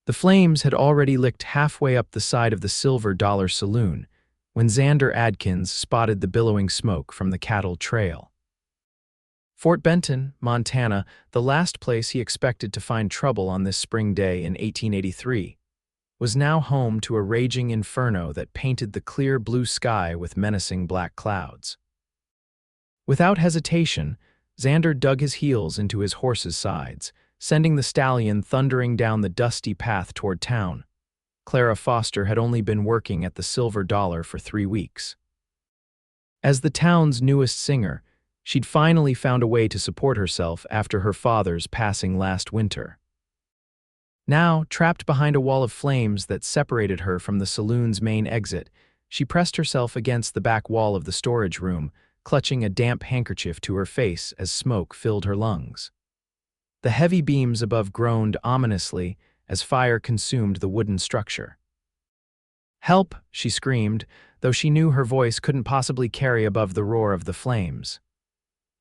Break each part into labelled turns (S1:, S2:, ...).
S1: The flames had already licked halfway up the side of the Silver Dollar Saloon when Xander Adkins spotted the billowing smoke from the cattle trail. Fort Benton, Montana, the last place he expected to find trouble on this spring day in 1883, was now home to a raging inferno that painted the clear blue sky with menacing black clouds. Without hesitation, Xander dug his heels into his horse's sides, sending the stallion thundering down the dusty path toward town. Clara Foster had only been working at the Silver Dollar for 3 weeks. As the town's newest singer, she'd finally found a way to support herself after her father's passing last winter. Now, trapped behind a wall of flames that separated her from the saloon's main exit, she pressed herself against the back wall of the storage room, clutching a damp handkerchief to her face as smoke filled her lungs. The heavy beams above groaned ominously as fire consumed the wooden structure. "Help!" she screamed, though she knew her voice couldn't possibly carry above the roar of the flames.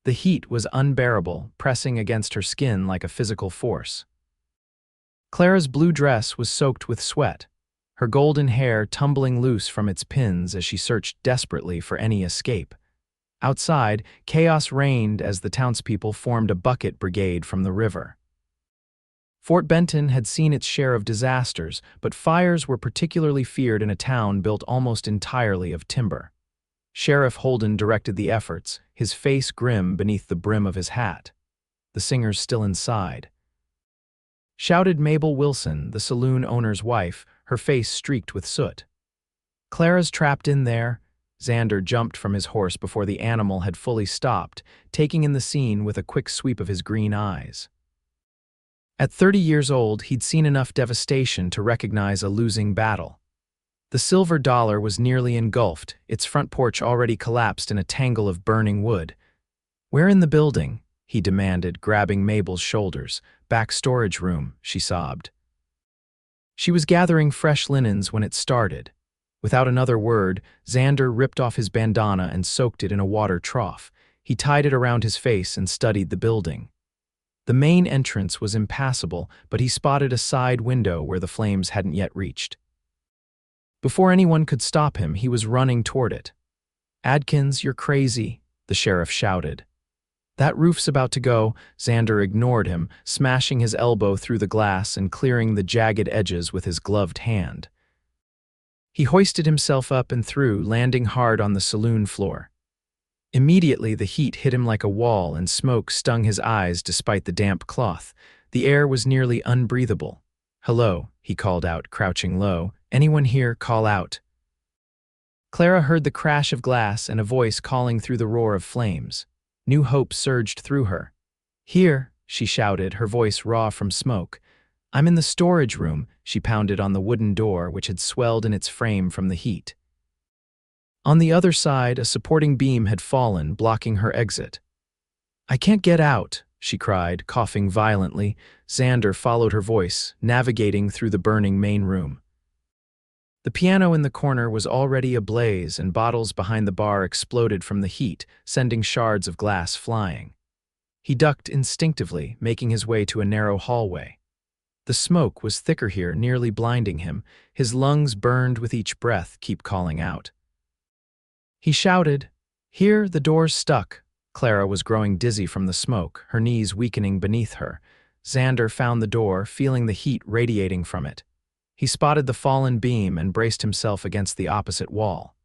S1: The heat was unbearable, pressing against her skin like a physical force. Clara's blue dress was soaked with sweat, her golden hair tumbling loose from its pins as she searched desperately for any escape. Outside, chaos reigned as the townspeople formed a bucket brigade from the river. Fort Benton had seen its share of disasters, but fires were particularly feared in a town built almost entirely of timber. Sheriff Holden directed the efforts, his face grim beneath the brim of his hat. "The singer's still inside," shouted Mabel Wilson, the saloon owner's wife, her face streaked with soot. "Clara's trapped in there." Xander jumped from his horse before the animal had fully stopped, taking in the scene with a quick sweep of his green eyes. At 30 years old, he'd seen enough devastation to recognize a losing battle. The Silver Dollar was nearly engulfed, its front porch already collapsed in a tangle of burning wood. "Where in the building?" he demanded, grabbing Mabel's shoulders. "Back storage room," she sobbed. She was gathering fresh linens when it started. Without another word, Xander ripped off his bandana and soaked it in a water trough. He tied it around his face and studied the building. The main entrance was impassable, but he spotted a side window where the flames hadn't yet reached. Before anyone could stop him, he was running toward it. "Adkins, you're crazy," the sheriff shouted. "That roof's about to go." Xander ignored him, smashing his elbow through the glass and clearing the jagged edges with his gloved hand. He hoisted himself up and through, landing hard on the saloon floor. Immediately, the heat hit him like a wall and smoke stung his eyes despite the damp cloth. The air was nearly unbreathable. "Hello," he called out, crouching low. "Anyone here, call out." Clara heard the crash of glass and a voice calling through the roar of flames. New hope surged through her. "Here," she shouted, her voice raw from smoke. "I'm in the storage room," she pounded on the wooden door which had swelled in its frame from the heat. On the other side, a supporting beam had fallen, blocking her exit. "I can't get out," she cried, coughing violently. Xander followed her voice, navigating through the burning main room. The piano in the corner was already ablaze, and bottles behind the bar exploded from the heat, sending shards of glass flying. He ducked instinctively, making his way to a narrow hallway. The smoke was thicker here, nearly blinding him. His lungs burned with each breath, keep calling out. He shouted, "Here, the door's stuck." Clara was growing dizzy from the smoke, her knees weakening beneath her. Xander found the door, feeling the heat radiating from it. He spotted the fallen beam and braced himself against the opposite wall.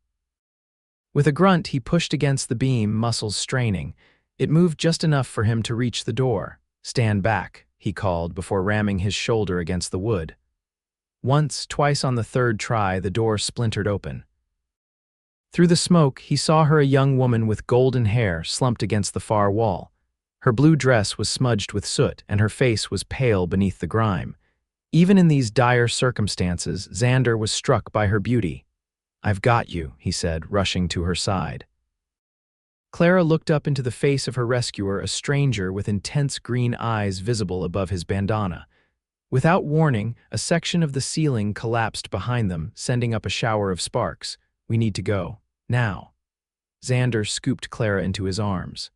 S1: With a grunt, he pushed against the beam, muscles straining. It moved just enough for him to reach the door. "Stand back," he called before ramming his shoulder against the wood. Once, twice on the third try, the door splintered open. Through the smoke, he saw her, a young woman with golden hair, slumped against the far wall. Her blue dress was smudged with soot, and her face was pale beneath the grime. Even in these dire circumstances, Xander was struck by her beauty. "I've got you," he said, rushing to her side. Clara looked up into the face of her rescuer, a stranger with intense green eyes visible above his bandana. Without warning, a section of the ceiling collapsed behind them, sending up a shower of sparks. "We need to go. Now." Xander scooped Clara into his arms.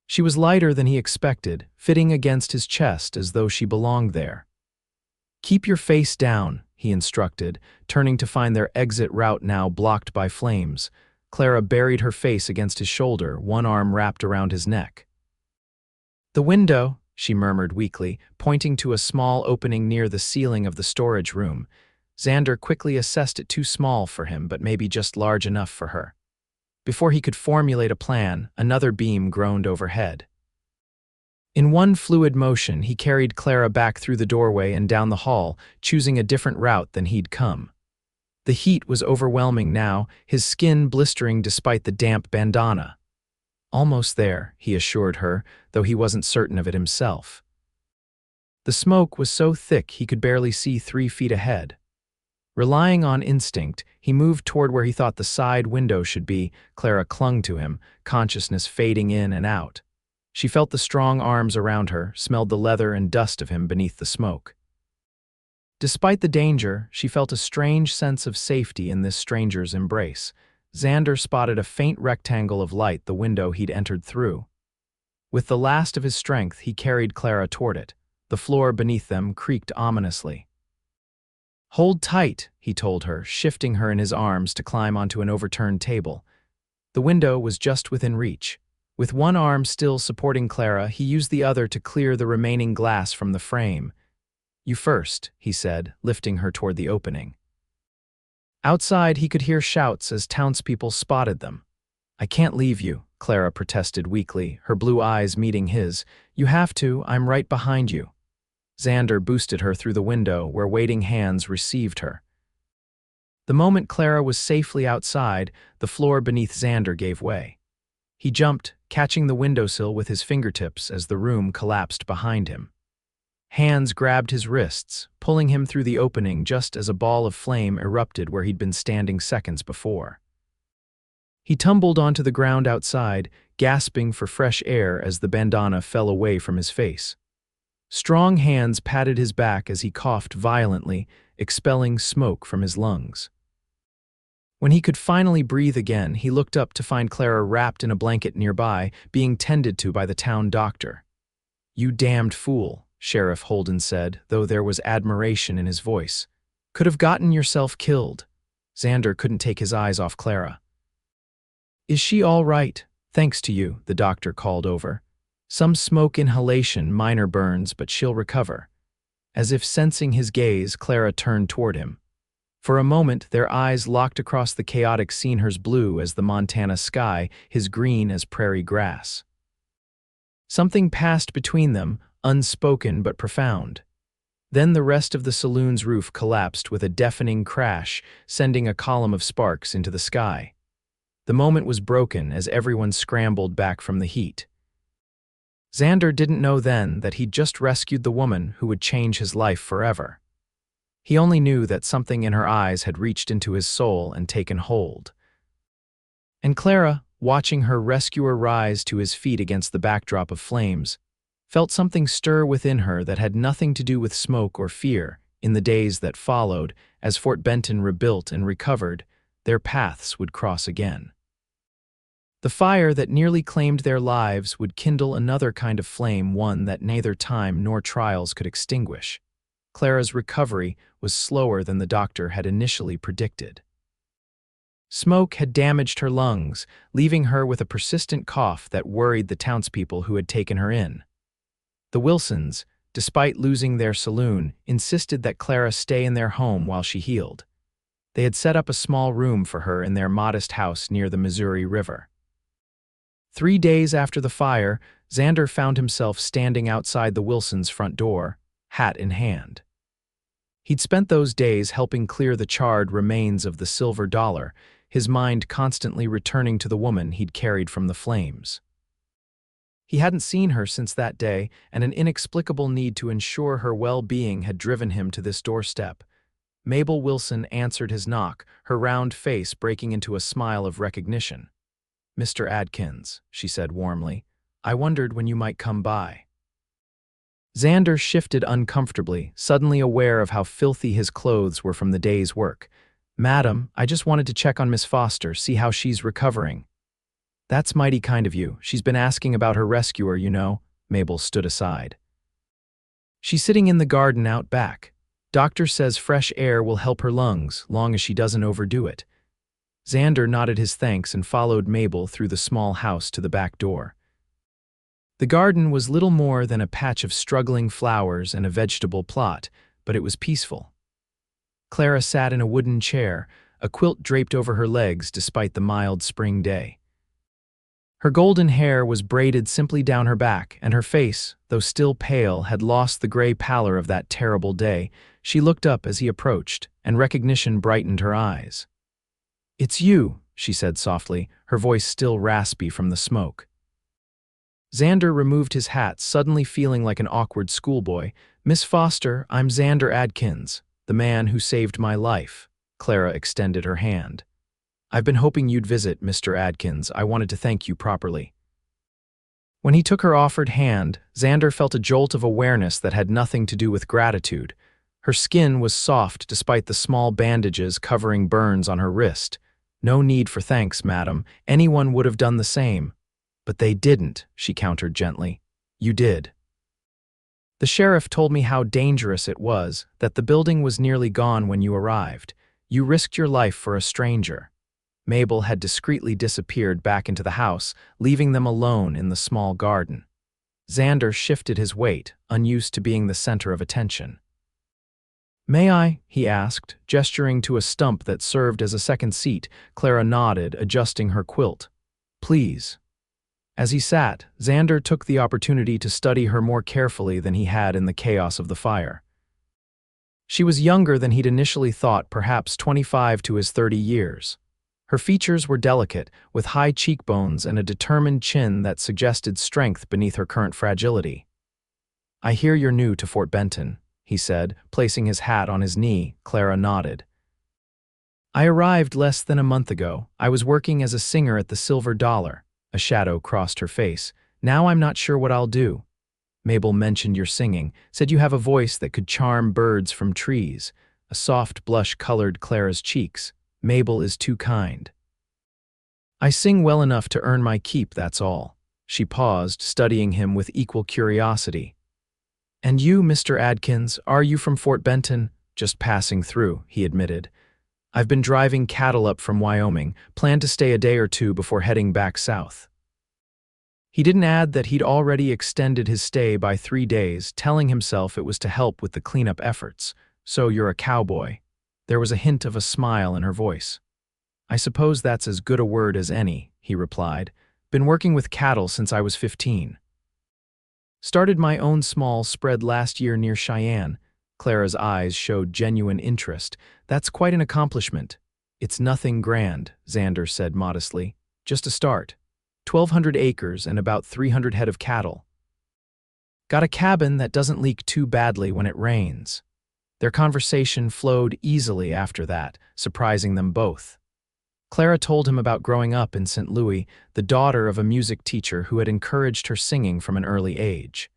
S1: She was lighter than he expected, fitting against his chest as though she belonged there. Keep your face down, he instructed, turning to find their exit route now blocked by flames. Clara buried her face against his shoulder, one arm wrapped around his neck. The window, she murmured weakly, pointing to a small opening near the ceiling of the storage room. Xander quickly assessed it too small for him, but maybe just large enough for her. Before he could formulate a plan, another beam groaned overhead. In one fluid motion, he carried Clara back through the doorway and down the hall, choosing a different route than he'd come. The heat was overwhelming now, his skin blistering despite the damp bandana. Almost there, he assured her, though he wasn't certain of it himself. The smoke was so thick he could barely see 3 feet ahead. Relying on instinct, he moved toward where he thought the side window should be. Clara clung to him, consciousness fading in and out. She felt the strong arms around her, smelled the leather and dust of him beneath the smoke. Despite the danger, she felt a strange sense of safety in this stranger's embrace. Xander spotted a faint rectangle of light the window he'd entered through. With the last of his strength, he carried Clara toward it. The floor beneath them creaked ominously. "Hold tight," he told her, shifting her in his arms to climb onto an overturned table. The window was just within reach. With one arm still supporting Clara, he used the other to clear the remaining glass from the frame. "You first," he said, lifting her toward the opening. Outside, he could hear shouts as townspeople spotted them. "I can't leave you," Clara protested weakly, her blue eyes meeting his. "You have to, I'm right behind you." Xander boosted her through the window, where waiting hands received her. The moment Clara was safely outside, the floor beneath Xander gave way. He jumped, catching the windowsill with his fingertips as the room collapsed behind him. Hands grabbed his wrists, pulling him through the opening just as a ball of flame erupted where he'd been standing seconds before. He tumbled onto the ground outside, gasping for fresh air as the bandana fell away from his face. Strong hands patted his back as he coughed violently, expelling smoke from his lungs. When he could finally breathe again, he looked up to find Clara wrapped in a blanket nearby, being tended to by the town doctor. "You damned fool," Sheriff Holden said, though there was admiration in his voice. "Could have gotten yourself killed." Xander couldn't take his eyes off Clara. "Is she all right? Thanks to you," the doctor called over. "Some smoke inhalation, minor burns, but she'll recover." As if sensing his gaze, Clara turned toward him. For a moment, their eyes locked across the chaotic scene, hers blue as the Montana sky, his green as prairie grass. Something passed between them, unspoken but profound. Then the rest of the saloon's roof collapsed with a deafening crash, sending a column of sparks into the sky. The moment was broken as everyone scrambled back from the heat. Xander didn't know then that he'd just rescued the woman who would change his life forever. He only knew that something in her eyes had reached into his soul and taken hold. And Clara, watching her rescuer rise to his feet against the backdrop of flames, felt something stir within her that had nothing to do with smoke or fear. In the days that followed, as Fort Benton rebuilt and recovered, their paths would cross again. The fire that nearly claimed their lives would kindle another kind of flame, one that neither time nor trials could extinguish. Clara's recovery was slower than the doctor had initially predicted. Smoke had damaged her lungs, leaving her with a persistent cough that worried the townspeople who had taken her in. The Wilsons, despite losing their saloon, insisted that Clara stay in their home while she healed. They had set up a small room for her in their modest house near the Missouri River. 3 days after the fire, Xander found himself standing outside the Wilsons' front door, hat in hand. He'd spent those days helping clear the charred remains of the Silver Dollar, his mind constantly returning to the woman he'd carried from the flames. He hadn't seen her since that day, and an inexplicable need to ensure her well-being had driven him to this doorstep. Mabel Wilson answered his knock, her round face breaking into a smile of recognition. "Mr. Adkins," she said warmly, "I wondered when you might come by." Xander shifted uncomfortably, suddenly aware of how filthy his clothes were from the day's work. "Madam, I just wanted to check on Miss Foster, see how she's recovering." "That's mighty kind of you. She's been asking about her rescuer, you know." Mabel stood aside. "She's sitting in the garden out back. Doctor says fresh air will help her lungs, long as she doesn't overdo it. Xander nodded his thanks and followed Mabel through the small house to the back door. The garden was little more than a patch of struggling flowers and a vegetable plot, but it was peaceful. Clara sat in a wooden chair, a quilt draped over her legs despite the mild spring day. Her golden hair was braided simply down her back, and her face, though still pale, had lost the gray pallor of that terrible day. She looked up as he approached, and recognition brightened her eyes. "It's you," she said softly, her voice still raspy from the smoke. Xander removed his hat, suddenly feeling like an awkward schoolboy. "Miss Foster, I'm Xander Adkins, the man who saved my life." Clara extended her hand. "I've been hoping you'd visit, Mr. Adkins. I wanted to thank you properly." When he took her offered hand, Xander felt a jolt of awareness that had nothing to do with gratitude. Her skin was soft despite the small bandages covering burns on her wrist. "No need for thanks, madam. Anyone would have done the same." "But they didn't," she countered gently. "You did. The sheriff told me how dangerous it was, that the building was nearly gone when you arrived. You risked your life for a stranger." Mabel had discreetly disappeared back into the house, leaving them alone in the small garden. Xander shifted his weight, unused to being the center of attention. "May I?" he asked, gesturing to a stump that served as a second seat. Clara nodded, adjusting her quilt. "Please." As he sat, Xander took the opportunity to study her more carefully than he had in the chaos of the fire. She was younger than he'd initially thought, perhaps 25 to his 30 years. Her features were delicate, with high cheekbones and a determined chin that suggested strength beneath her current fragility. "I hear you're new to Fort Benton," he said, placing his hat on his knee. Clara nodded. "I arrived less than a month ago. I was working as a singer at the Silver Dollar." A shadow crossed her face. "Now I'm not sure what I'll do." "Mabel mentioned your singing, said you have a voice that could charm birds from trees." A soft blush colored Clara's cheeks. "Mabel is too kind." "I sing well enough to earn my keep, that's all." She paused, studying him with equal curiosity. "And you, Mr. Adkins, are you from Fort Benton?" "Just passing through," he admitted. "I've been driving cattle up from Wyoming, plan to stay a day or two before heading back south." He didn't add that he'd already extended his stay by 3 days, telling himself it was to help with the cleanup efforts. "So you're a cowboy." There was a hint of a smile in her voice. "I suppose that's as good a word as any," he replied. "Been working with cattle since I was 15. Started my own small spread last year near Cheyenne." Clara's eyes showed genuine interest. "That's quite an accomplishment." "It's nothing grand," Xander said modestly. "Just a start. 1,200 acres and about 300 head of cattle. Got a cabin that doesn't leak too badly when it rains." Their conversation flowed easily after that, surprising them both. Clara told him about growing up in St. Louis, the daughter of a music teacher who had encouraged her singing from an early age.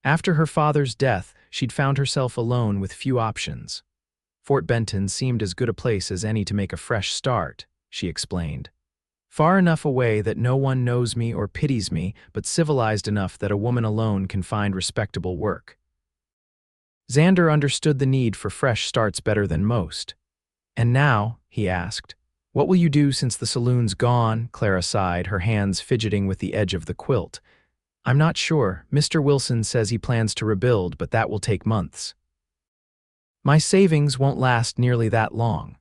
S1: After her father's death, she'd found herself alone with few options. "Fort Benton seemed as good a place as any to make a fresh start," she explained. "Far enough away that no one knows me or pities me, but civilized enough that a woman alone can find respectable work." Xander understood the need for fresh starts better than most. "And now," he asked, "what will you do since the saloon's gone?" Clara sighed, her hands fidgeting with the edge of the quilt. "I'm not sure. Mr. Wilson says he plans to rebuild, but that will take months. My savings won't last nearly that long."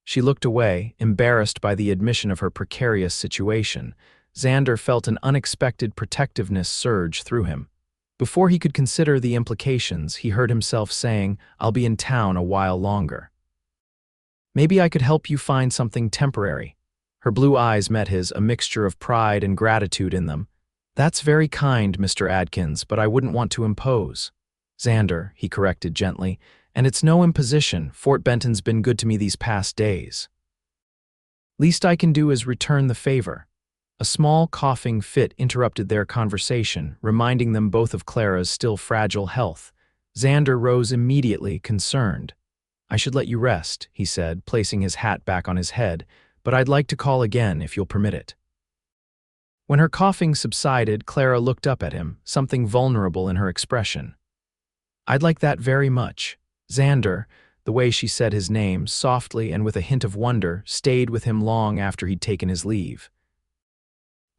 S1: She looked away, embarrassed by the admission of her precarious situation. Xander felt an unexpected protectiveness surge through him. Before he could consider the implications, he heard himself saying, "I'll be in town a while longer. Maybe I could help you find something temporary." Her blue eyes met his, a mixture of pride and gratitude in them. "That's very kind, Mr. Adkins, but I wouldn't want to impose." "Xander," he corrected gently, "and it's no imposition. Fort Benton's been good to me these past days. Least I can do is return the favor." A small coughing fit interrupted their conversation, reminding them both of Clara's still fragile health. Xander rose immediately, concerned. "I should let you rest," he said, placing his hat back on his head, "but I'd like to call again if you'll permit it." When her coughing subsided, Clara looked up at him, something vulnerable in her expression. I'd like that very much. Xander, the way she said his name, softly and with a hint of wonder, stayed with him long after he'd taken his leave.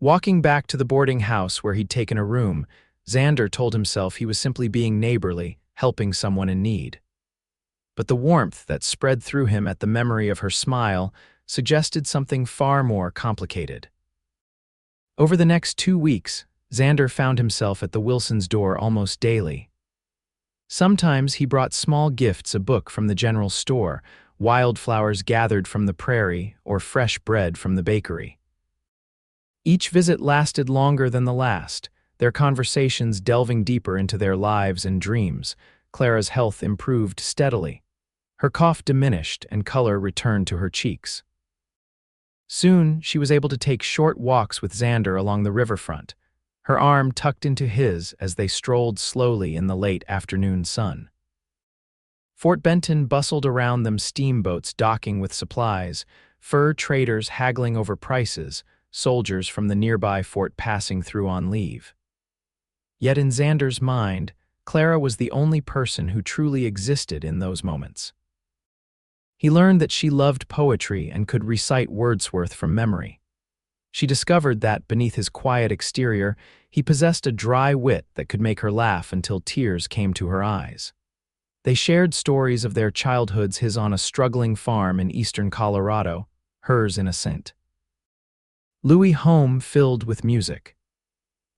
S1: Walking back to the boarding house where he'd taken a room, Xander told himself he was simply being neighborly, helping someone in need. But the warmth that spread through him at the memory of her smile suggested something far more complicated. Over the next 2 weeks, Xander found himself at the Wilsons' door almost daily. Sometimes he brought small gifts, a book from the general store, wildflowers gathered from the prairie, or fresh bread from the bakery. Each visit lasted longer than the last, their conversations delving deeper into their lives and dreams. Clara's health improved steadily. Her cough diminished and color returned to her cheeks. Soon, she was able to take short walks with Xander along the riverfront, her arm tucked into his as they strolled slowly in the late afternoon sun. Fort Benton bustled around them, steamboats docking with supplies, fur traders haggling over prices, soldiers from the nearby fort passing through on leave. Yet in Xander's mind, Clara was the only person who truly existed in those moments. He learned that she loved poetry and could recite Wordsworth from memory. She discovered that, beneath his quiet exterior, he possessed a dry wit that could make her laugh until tears came to her eyes. They shared stories of their childhoods, his on a struggling farm in eastern Colorado, hers in a St. Louis home filled with music.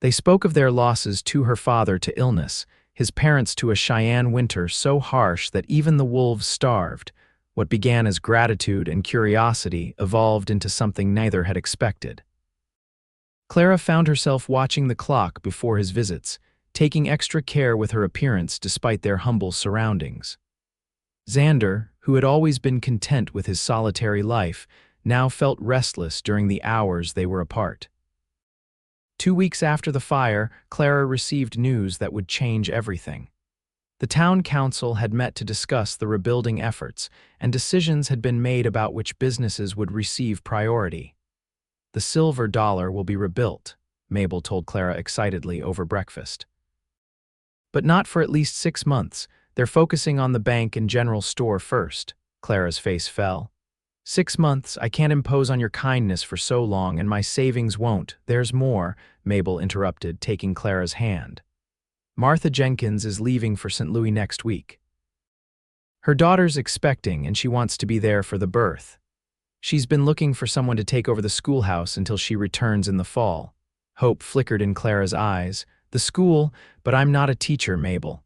S1: They spoke of their losses, to her father to illness, his parents to a Cheyenne winter so harsh that even the wolves starved. What began as gratitude and curiosity evolved into something neither had expected. Clara found herself watching the clock before his visits, taking extra care with her appearance despite their humble surroundings. Xander, who had always been content with his solitary life, now felt restless during the hours they were apart. 2 weeks after the fire, Clara received news that would change everything. The town council had met to discuss the rebuilding efforts, and decisions had been made about which businesses would receive priority. The Silver Dollar will be rebuilt, Mabel told Clara excitedly over breakfast. But not for at least 6 months. They're focusing on the bank and general store first. Clara's face fell. 6 months, I can't impose on your kindness for so long, and my savings won't. There's more, Mabel interrupted, taking Clara's hand. Martha Jenkins is leaving for St. Louis next week. Her daughter's expecting, and she wants to be there for the birth. She's been looking for someone to take over the schoolhouse until she returns in the fall. Hope flickered in Clara's eyes. The school, but I'm not a teacher, Mabel.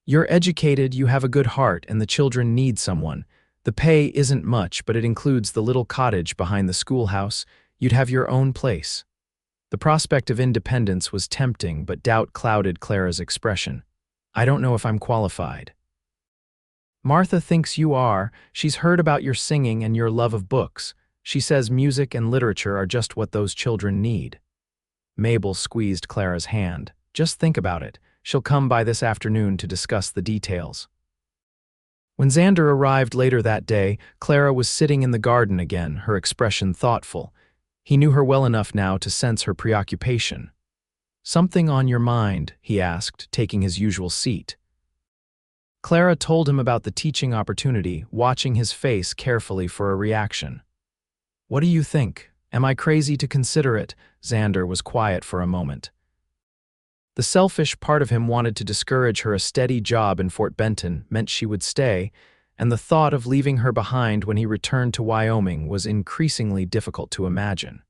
S1: You're educated, you have a good heart, and the children need someone. The pay isn't much, but it includes the little cottage behind the schoolhouse. You'd have your own place. The prospect of independence was tempting, but doubt clouded Clara's expression. I don't know if I'm qualified. Martha thinks you are. She's heard about your singing and your love of books. She says music and literature are just what those children need. Mabel squeezed Clara's hand. Just think about it. She'll come by this afternoon to discuss the details. When Xander arrived later that day, Clara was sitting in the garden again, her expression thoughtful. He knew her well enough now to sense her preoccupation. Something on your mind, he asked, taking his usual seat. Clara told him about the teaching opportunity, watching his face carefully for a reaction. What do you think? Am I crazy to consider it? Xander was quiet for a moment. The selfish part of him wanted to discourage her. A steady job in Fort Benton meant she would stay, and the thought of leaving her behind when he returned to Wyoming was increasingly difficult to imagine.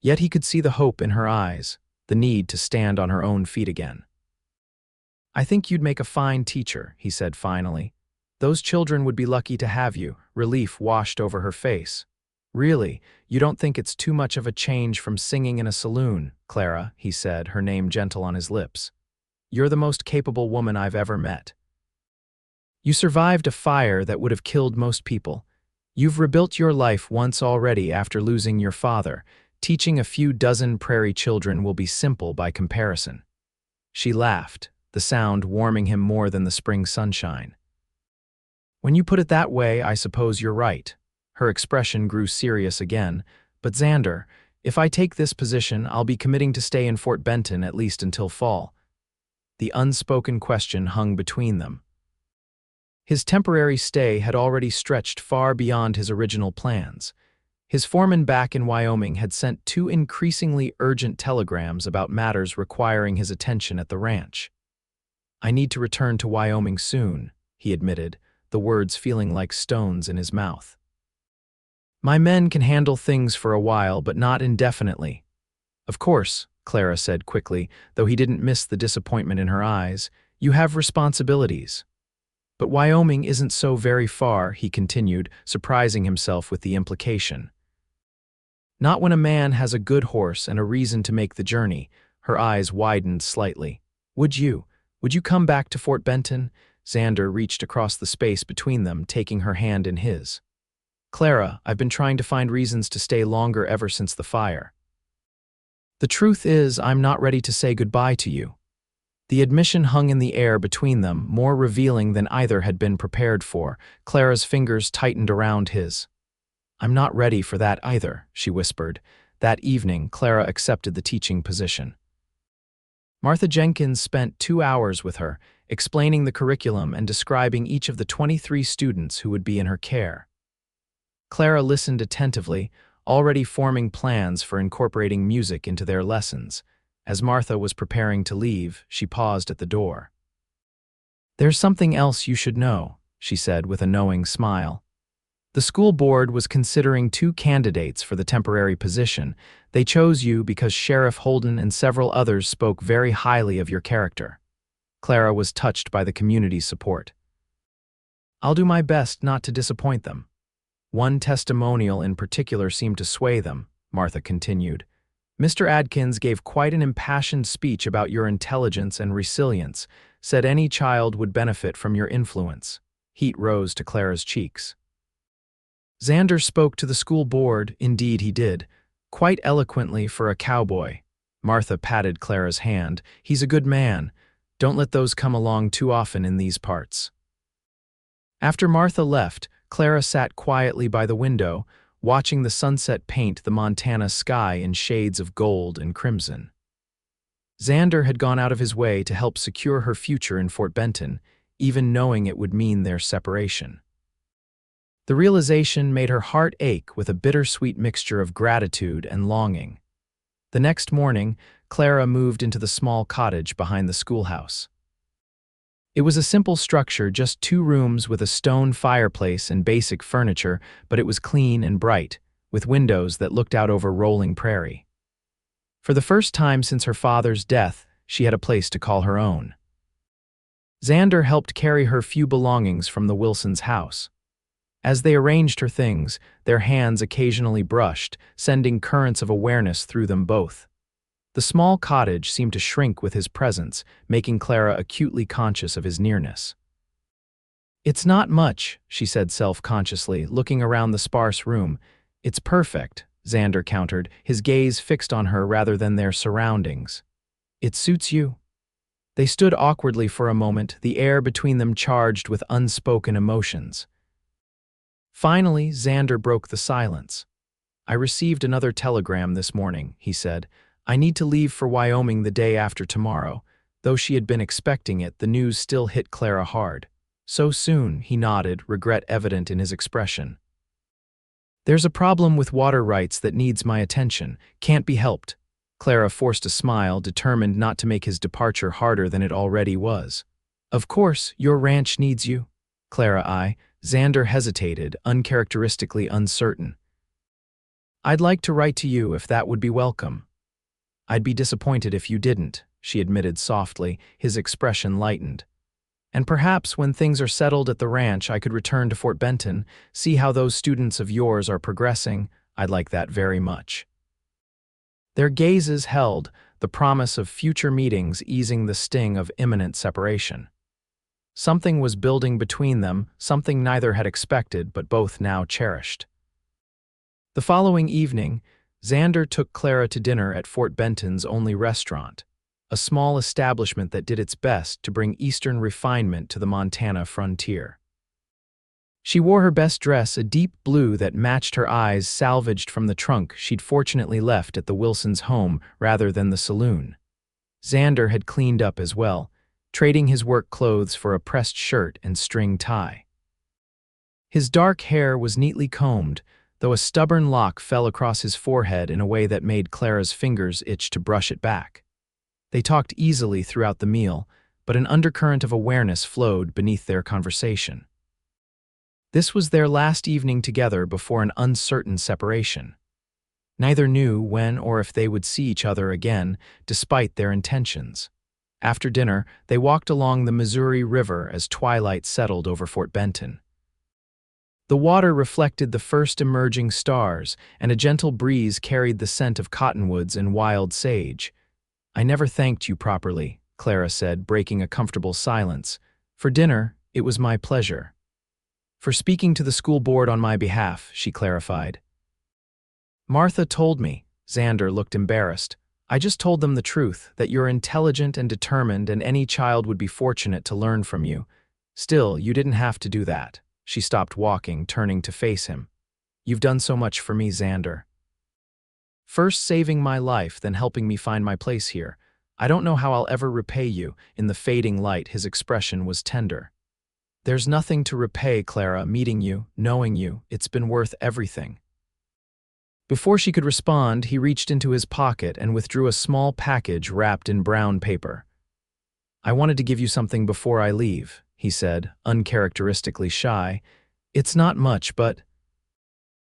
S1: Yet he could see the hope in her eyes, the need to stand on her own feet again. I think you'd make a fine teacher, he said finally. Those children would be lucky to have you. Relief washed over her face. Really, you don't think it's too much of a change from singing in a saloon, Clara, he said, her name gentle on his lips. You're the most capable woman I've ever met. You survived a fire that would have killed most people. You've rebuilt your life once already after losing your father. Teaching a few dozen prairie children will be simple by comparison. She laughed, the sound warming him more than the spring sunshine. When you put it that way, I suppose you're right. Her expression grew serious again. But Xander, if I take this position, I'll be committing to stay in Fort Benton at least until fall. The unspoken question hung between them. His temporary stay had already stretched far beyond his original plans. His foreman back in Wyoming had sent 2 increasingly urgent telegrams about matters requiring his attention at the ranch. "I need to return to Wyoming soon," he admitted, the words feeling like stones in his mouth. "My men can handle things for a while, but not indefinitely." "Of course," Clara said quickly, though he didn't miss the disappointment in her eyes. "You have responsibilities." "But Wyoming isn't so very far," he continued, surprising himself with the implication. "Not when a man has a good horse and a reason to make the journey." Her eyes widened slightly. Would you come back to Fort Benton?" Xander reached across the space between them, taking her hand in his. "Clara, I've been trying to find reasons to stay longer ever since the fire. The truth is, I'm not ready to say goodbye to you." The admission hung in the air between them, more revealing than either had been prepared for. Clara's fingers tightened around his. "I'm not ready for that either," she whispered. That evening, Clara accepted the teaching position. Martha Jenkins spent 2 hours with her, explaining the curriculum and describing each of the 23 students who would be in her care. Clara listened attentively, already forming plans for incorporating music into their lessons. As Martha was preparing to leave, she paused at the door. "There's something else you should know," she said with a knowing smile. "The school board was considering 2 candidates for the temporary position. They chose you because Sheriff Holden and several others spoke very highly of your character." Clara was touched by the community's support. "I'll do my best not to disappoint them." "One testimonial in particular seemed to sway them," Martha continued. "Mr. Adkins gave quite an impassioned speech about your intelligence and resilience, said any child would benefit from your influence." Heat rose to Clara's cheeks. "Xander spoke to the school board," indeed he did, "quite eloquently for a cowboy." Martha patted Clara's hand. "He's a good man. Don't let those come along too often in these parts." After Martha left, Clara sat quietly by the window, watching the sunset paint the Montana sky in shades of gold and crimson. Xander had gone out of his way to help secure her future in Fort Benton, even knowing it would mean their separation. The realization made her heart ache with a bittersweet mixture of gratitude and longing. The next morning, Clara moved into the small cottage behind the schoolhouse. It was a simple structure, just 2 rooms with a stone fireplace and basic furniture, but it was clean and bright, with windows that looked out over rolling prairie. For the first time since her father's death, she had a place to call her own. Xander helped carry her few belongings from the Wilsons' house. As they arranged her things, their hands occasionally brushed, sending currents of awareness through them both. The small cottage seemed to shrink with his presence, making Clara acutely conscious of his nearness. "It's not much," she said self-consciously, looking around the sparse room. "It's perfect," Xander countered, his gaze fixed on her rather than their surroundings. "It suits you?" They stood awkwardly for a moment, the air between them charged with unspoken emotions. Finally, Xander broke the silence. "I received another telegram this morning," he said. "I need to leave for Wyoming the day after tomorrow." Though she had been expecting it, the news still hit Clara hard. "So soon," he nodded, regret evident in his expression. "There's a problem with water rights that needs my attention. Can't be helped." Clara forced a smile, determined not to make his departure harder than it already was. "Of course, your ranch needs you." "Clara, Xander hesitated, uncharacteristically uncertain. "I'd like to write to you if that would be welcome." "I'd be disappointed if you didn't," she admitted softly, his expression lightened. "And perhaps when things are settled at the ranch, I could return to Fort Benton, see how those students of yours are progressing. I'd like that very much." Their gazes held, the promise of future meetings easing the sting of imminent separation. Something was building between them, something neither had expected but both now cherished. The following evening, Xander took Clara to dinner at Fort Benton's only restaurant, a small establishment that did its best to bring Eastern refinement to the Montana frontier. She wore her best dress, a deep blue that matched her eyes, salvaged from the trunk she'd fortunately left at the Wilsons' home rather than the saloon. Xander had cleaned up as well, trading his work clothes for a pressed shirt and string tie. His dark hair was neatly combed, though a stubborn lock fell across his forehead in a way that made Clara's fingers itch to brush it back. They talked easily throughout the meal, but an undercurrent of awareness flowed beneath their conversation. This was their last evening together before an uncertain separation. Neither knew when or if they would see each other again, despite their intentions. After dinner, they walked along the Missouri River as twilight settled over Fort Benton. The water reflected the first emerging stars, and a gentle breeze carried the scent of cottonwoods and wild sage. "I never thanked you properly," Clara said, breaking a comfortable silence. "For dinner, it was my pleasure." "For speaking to the school board on my behalf," she clarified. "Martha told me," Xander looked embarrassed. "I just told them the truth, that you're intelligent and determined and any child would be fortunate to learn from you. Still, you didn't have to do that." She stopped walking, turning to face him. "You've done so much for me, Xander. First saving my life, then helping me find my place here. I don't know how I'll ever repay you." In the fading light, his expression was tender. "There's nothing to repay, Clara, meeting you, knowing you. It's been worth everything." Before she could respond, he reached into his pocket and withdrew a small package wrapped in brown paper. "I wanted to give you something before I leave," he said, uncharacteristically shy. "It's not much, but—"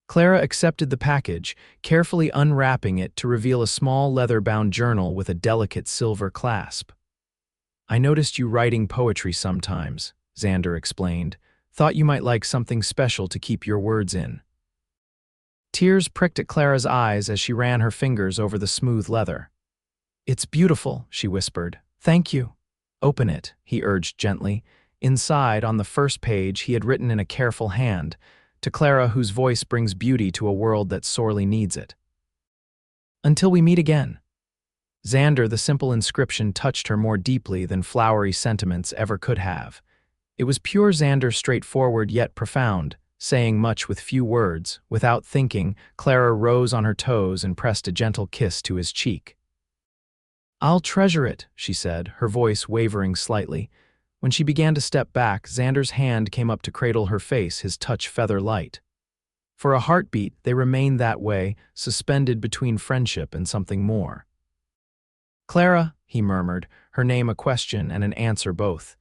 S1: Clara accepted the package, carefully unwrapping it to reveal a small leather-bound journal with a delicate silver clasp. "I noticed you writing poetry sometimes," Xander explained. "Thought you might like something special to keep your words in." Tears pricked at Clara's eyes as she ran her fingers over the smooth leather. "It's beautiful," she whispered. "Thank you." "Open it," he urged gently. Inside, on the first page, he had written in a careful hand, "To Clara, whose voice brings beauty to a world that sorely needs it. Until we meet again." Xander, the simple inscription touched her more deeply than flowery sentiments ever could have. It was pure Xander, straightforward yet profound, saying much with few words. Without thinking, Clara rose on her toes and pressed a gentle kiss to his cheek. "I'll treasure it," she said, her voice wavering slightly. When she began to step back, Xander's hand came up to cradle her face, his touch feather-light. For a heartbeat, they remained that way, suspended between friendship and something more. "Clara," he murmured, her name a question and an answer both.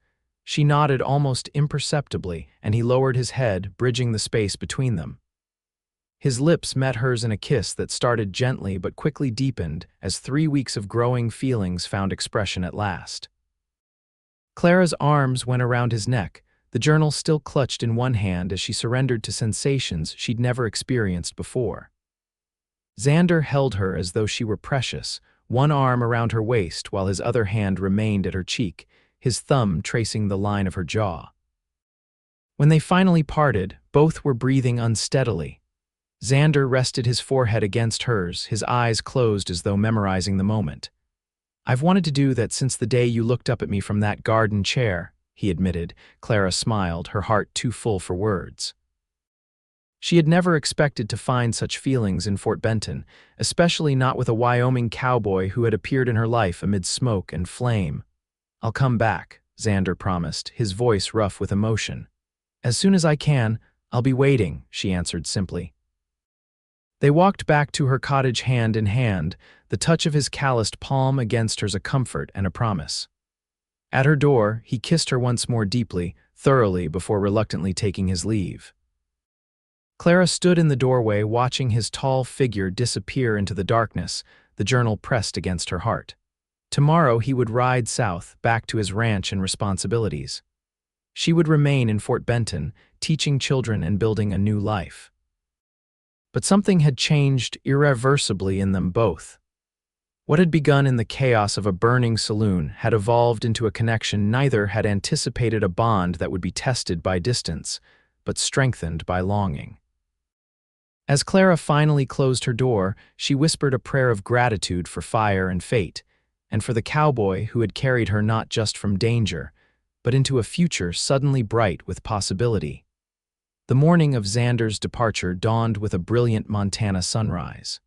S1: She nodded almost imperceptibly, and he lowered his head, bridging the space between them. His lips met hers in a kiss that started gently but quickly deepened as 3 weeks of growing feelings found expression at last. Clara's arms went around his neck, the journal still clutched in one hand as she surrendered to sensations she'd never experienced before. Xander held her as though she were precious, one arm around her waist while his other hand remained at her cheek, his thumb tracing the line of her jaw. When they finally parted, both were breathing unsteadily. Xander rested his forehead against hers, his eyes closed as though memorizing the moment. "I've wanted to do that since the day you looked up at me from that garden chair," he admitted. Clara smiled, her heart too full for words. She had never expected to find such feelings in Fort Benton, especially not with a Wyoming cowboy who had appeared in her life amid smoke and flame. "I'll come back," Xander promised, his voice rough with emotion. "As soon as I can, I'll be waiting," she answered simply. They walked back to her cottage hand in hand, the touch of his calloused palm against hers a comfort and a promise. At her door, he kissed her once more deeply, thoroughly, before reluctantly taking his leave. Clara stood in the doorway watching his tall figure disappear into the darkness, the journal pressed against her heart. Tomorrow he would ride south, back to his ranch and responsibilities. She would remain in Fort Benton, teaching children and building a new life. But something had changed irreversibly in them both. What had begun in the chaos of a burning saloon had evolved into a connection neither had anticipated, a bond that would be tested by distance, but strengthened by longing. As Clara finally closed her door, she whispered a prayer of gratitude for fire and fate, and for the cowboy who had carried her not just from danger, but into a future suddenly bright with possibility. The morning of Xander's departure dawned with a brilliant Montana sunrise.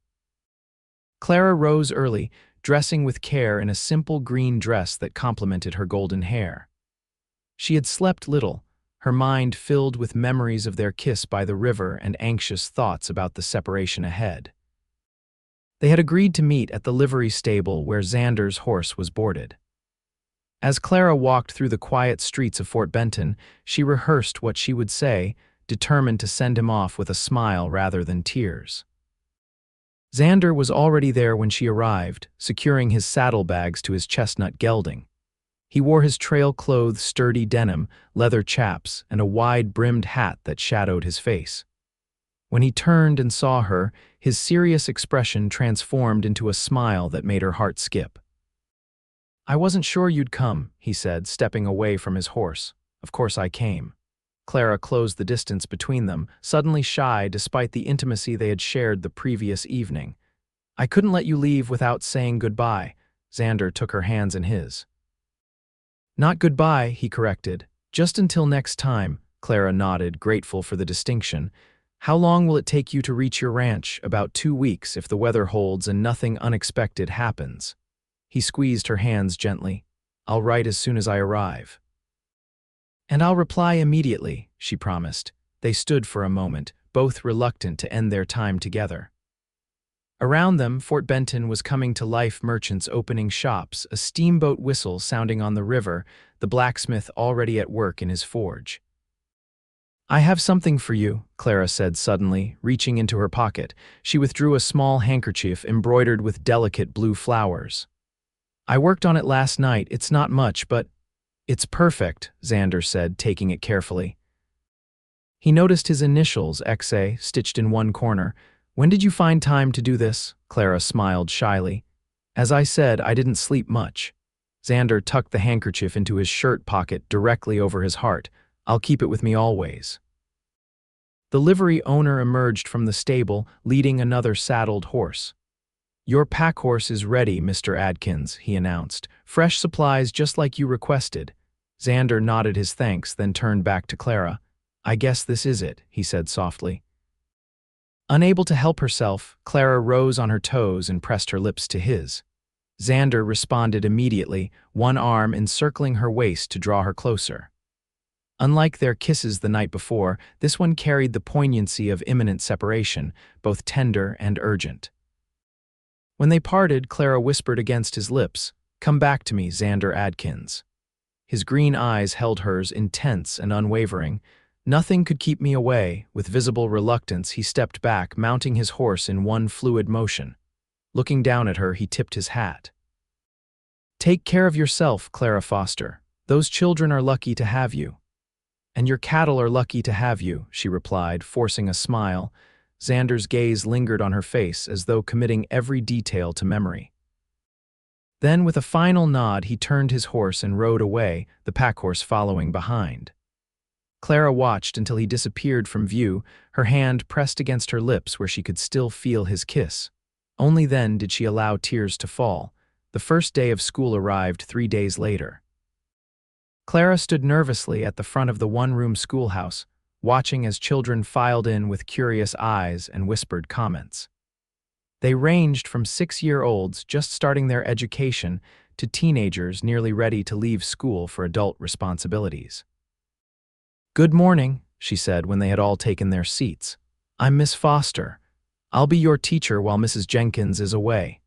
S1: Clara rose early, dressing with care in a simple green dress that complemented her golden hair. She had slept little, her mind filled with memories of their kiss by the river and anxious thoughts about the separation ahead. They had agreed to meet at the livery stable where Xander's horse was boarded. As Clara walked through the quiet streets of Fort Benton, she rehearsed what she would say, determined to send him off with a smile rather than tears. Xander was already there when she arrived, securing his saddlebags to his chestnut gelding. He wore his trail-clothed sturdy denim, leather chaps, and a wide-brimmed hat that shadowed his face. When he turned and saw her, his serious expression transformed into a smile that made her heart skip. "I wasn't sure you'd come," he said, stepping away from his horse. "Of course I came." Clara closed the distance between them, suddenly shy despite the intimacy they had shared the previous evening. "I couldn't let you leave without saying goodbye." Xander took her hands in his. "Not goodbye," he corrected. "Just until next time," Clara nodded, grateful for the distinction. "How long will it take you to reach your ranch?" "About 2 weeks, if the weather holds and nothing unexpected happens." He squeezed her hands gently. "I'll write as soon as I arrive." "And I'll reply immediately," she promised. They stood for a moment, both reluctant to end their time together. Around them, Fort Benton was coming to life, merchants opening shops, a steamboat whistle sounding on the river, the blacksmith already at work in his forge. "I have something for you," Clara said suddenly, reaching into her pocket. She withdrew a small handkerchief embroidered with delicate blue flowers. "I worked on it last night. It's not much, but—" "It's perfect," Xander said, taking it carefully. He noticed his initials, XA, stitched in one corner. "When did you find time to do this?" Clara smiled shyly. "As I said, I didn't sleep much." Xander tucked the handkerchief into his shirt pocket directly over his heart. "I'll keep it with me always." The livery owner emerged from the stable, leading another saddled horse. "Your pack horse is ready, Mr. Adkins," he announced. "Fresh supplies just like you requested." Xander nodded his thanks, then turned back to Clara. "I guess this is it," he said softly. Unable to help herself, Clara rose on her toes and pressed her lips to his. Xander responded immediately, one arm encircling her waist to draw her closer. Unlike their kisses the night before, this one carried the poignancy of imminent separation, both tender and urgent. When they parted, Clara whispered against his lips, "Come back to me, Xander Adkins." His green eyes held hers, intense and unwavering. "Nothing could keep me away." With visible reluctance, he stepped back, mounting his horse in one fluid motion. Looking down at her, he tipped his hat. "Take care of yourself, Clara Foster. Those children are lucky to have you." "And your cattle are lucky to have you," she replied, forcing a smile. Xander's gaze lingered on her face as though committing every detail to memory. Then, with a final nod, he turned his horse and rode away, the packhorse following behind. Clara watched until he disappeared from view, her hand pressed against her lips where she could still feel his kiss. Only then did she allow tears to fall. The first day of school arrived 3 days later. Clara stood nervously at the front of the one-room schoolhouse, watching as children filed in with curious eyes and whispered comments. They ranged from 6-year-olds just starting their education to teenagers nearly ready to leave school for adult responsibilities. "Good morning," she said when they had all taken their seats. "I'm Miss Foster. I'll be your teacher while Mrs. Jenkins is away."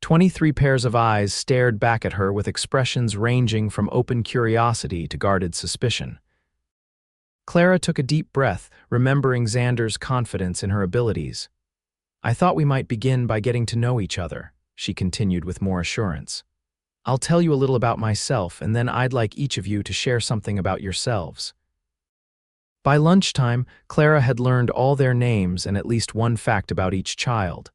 S1: 23 pairs of eyes stared back at her with expressions ranging from open curiosity to guarded suspicion. Clara took a deep breath, remembering Xander's confidence in her abilities. "I thought we might begin by getting to know each other," she continued with more assurance. "I'll tell you a little about myself, and then I'd like each of you to share something about yourselves." By lunchtime, Clara had learned all their names and at least one fact about each child.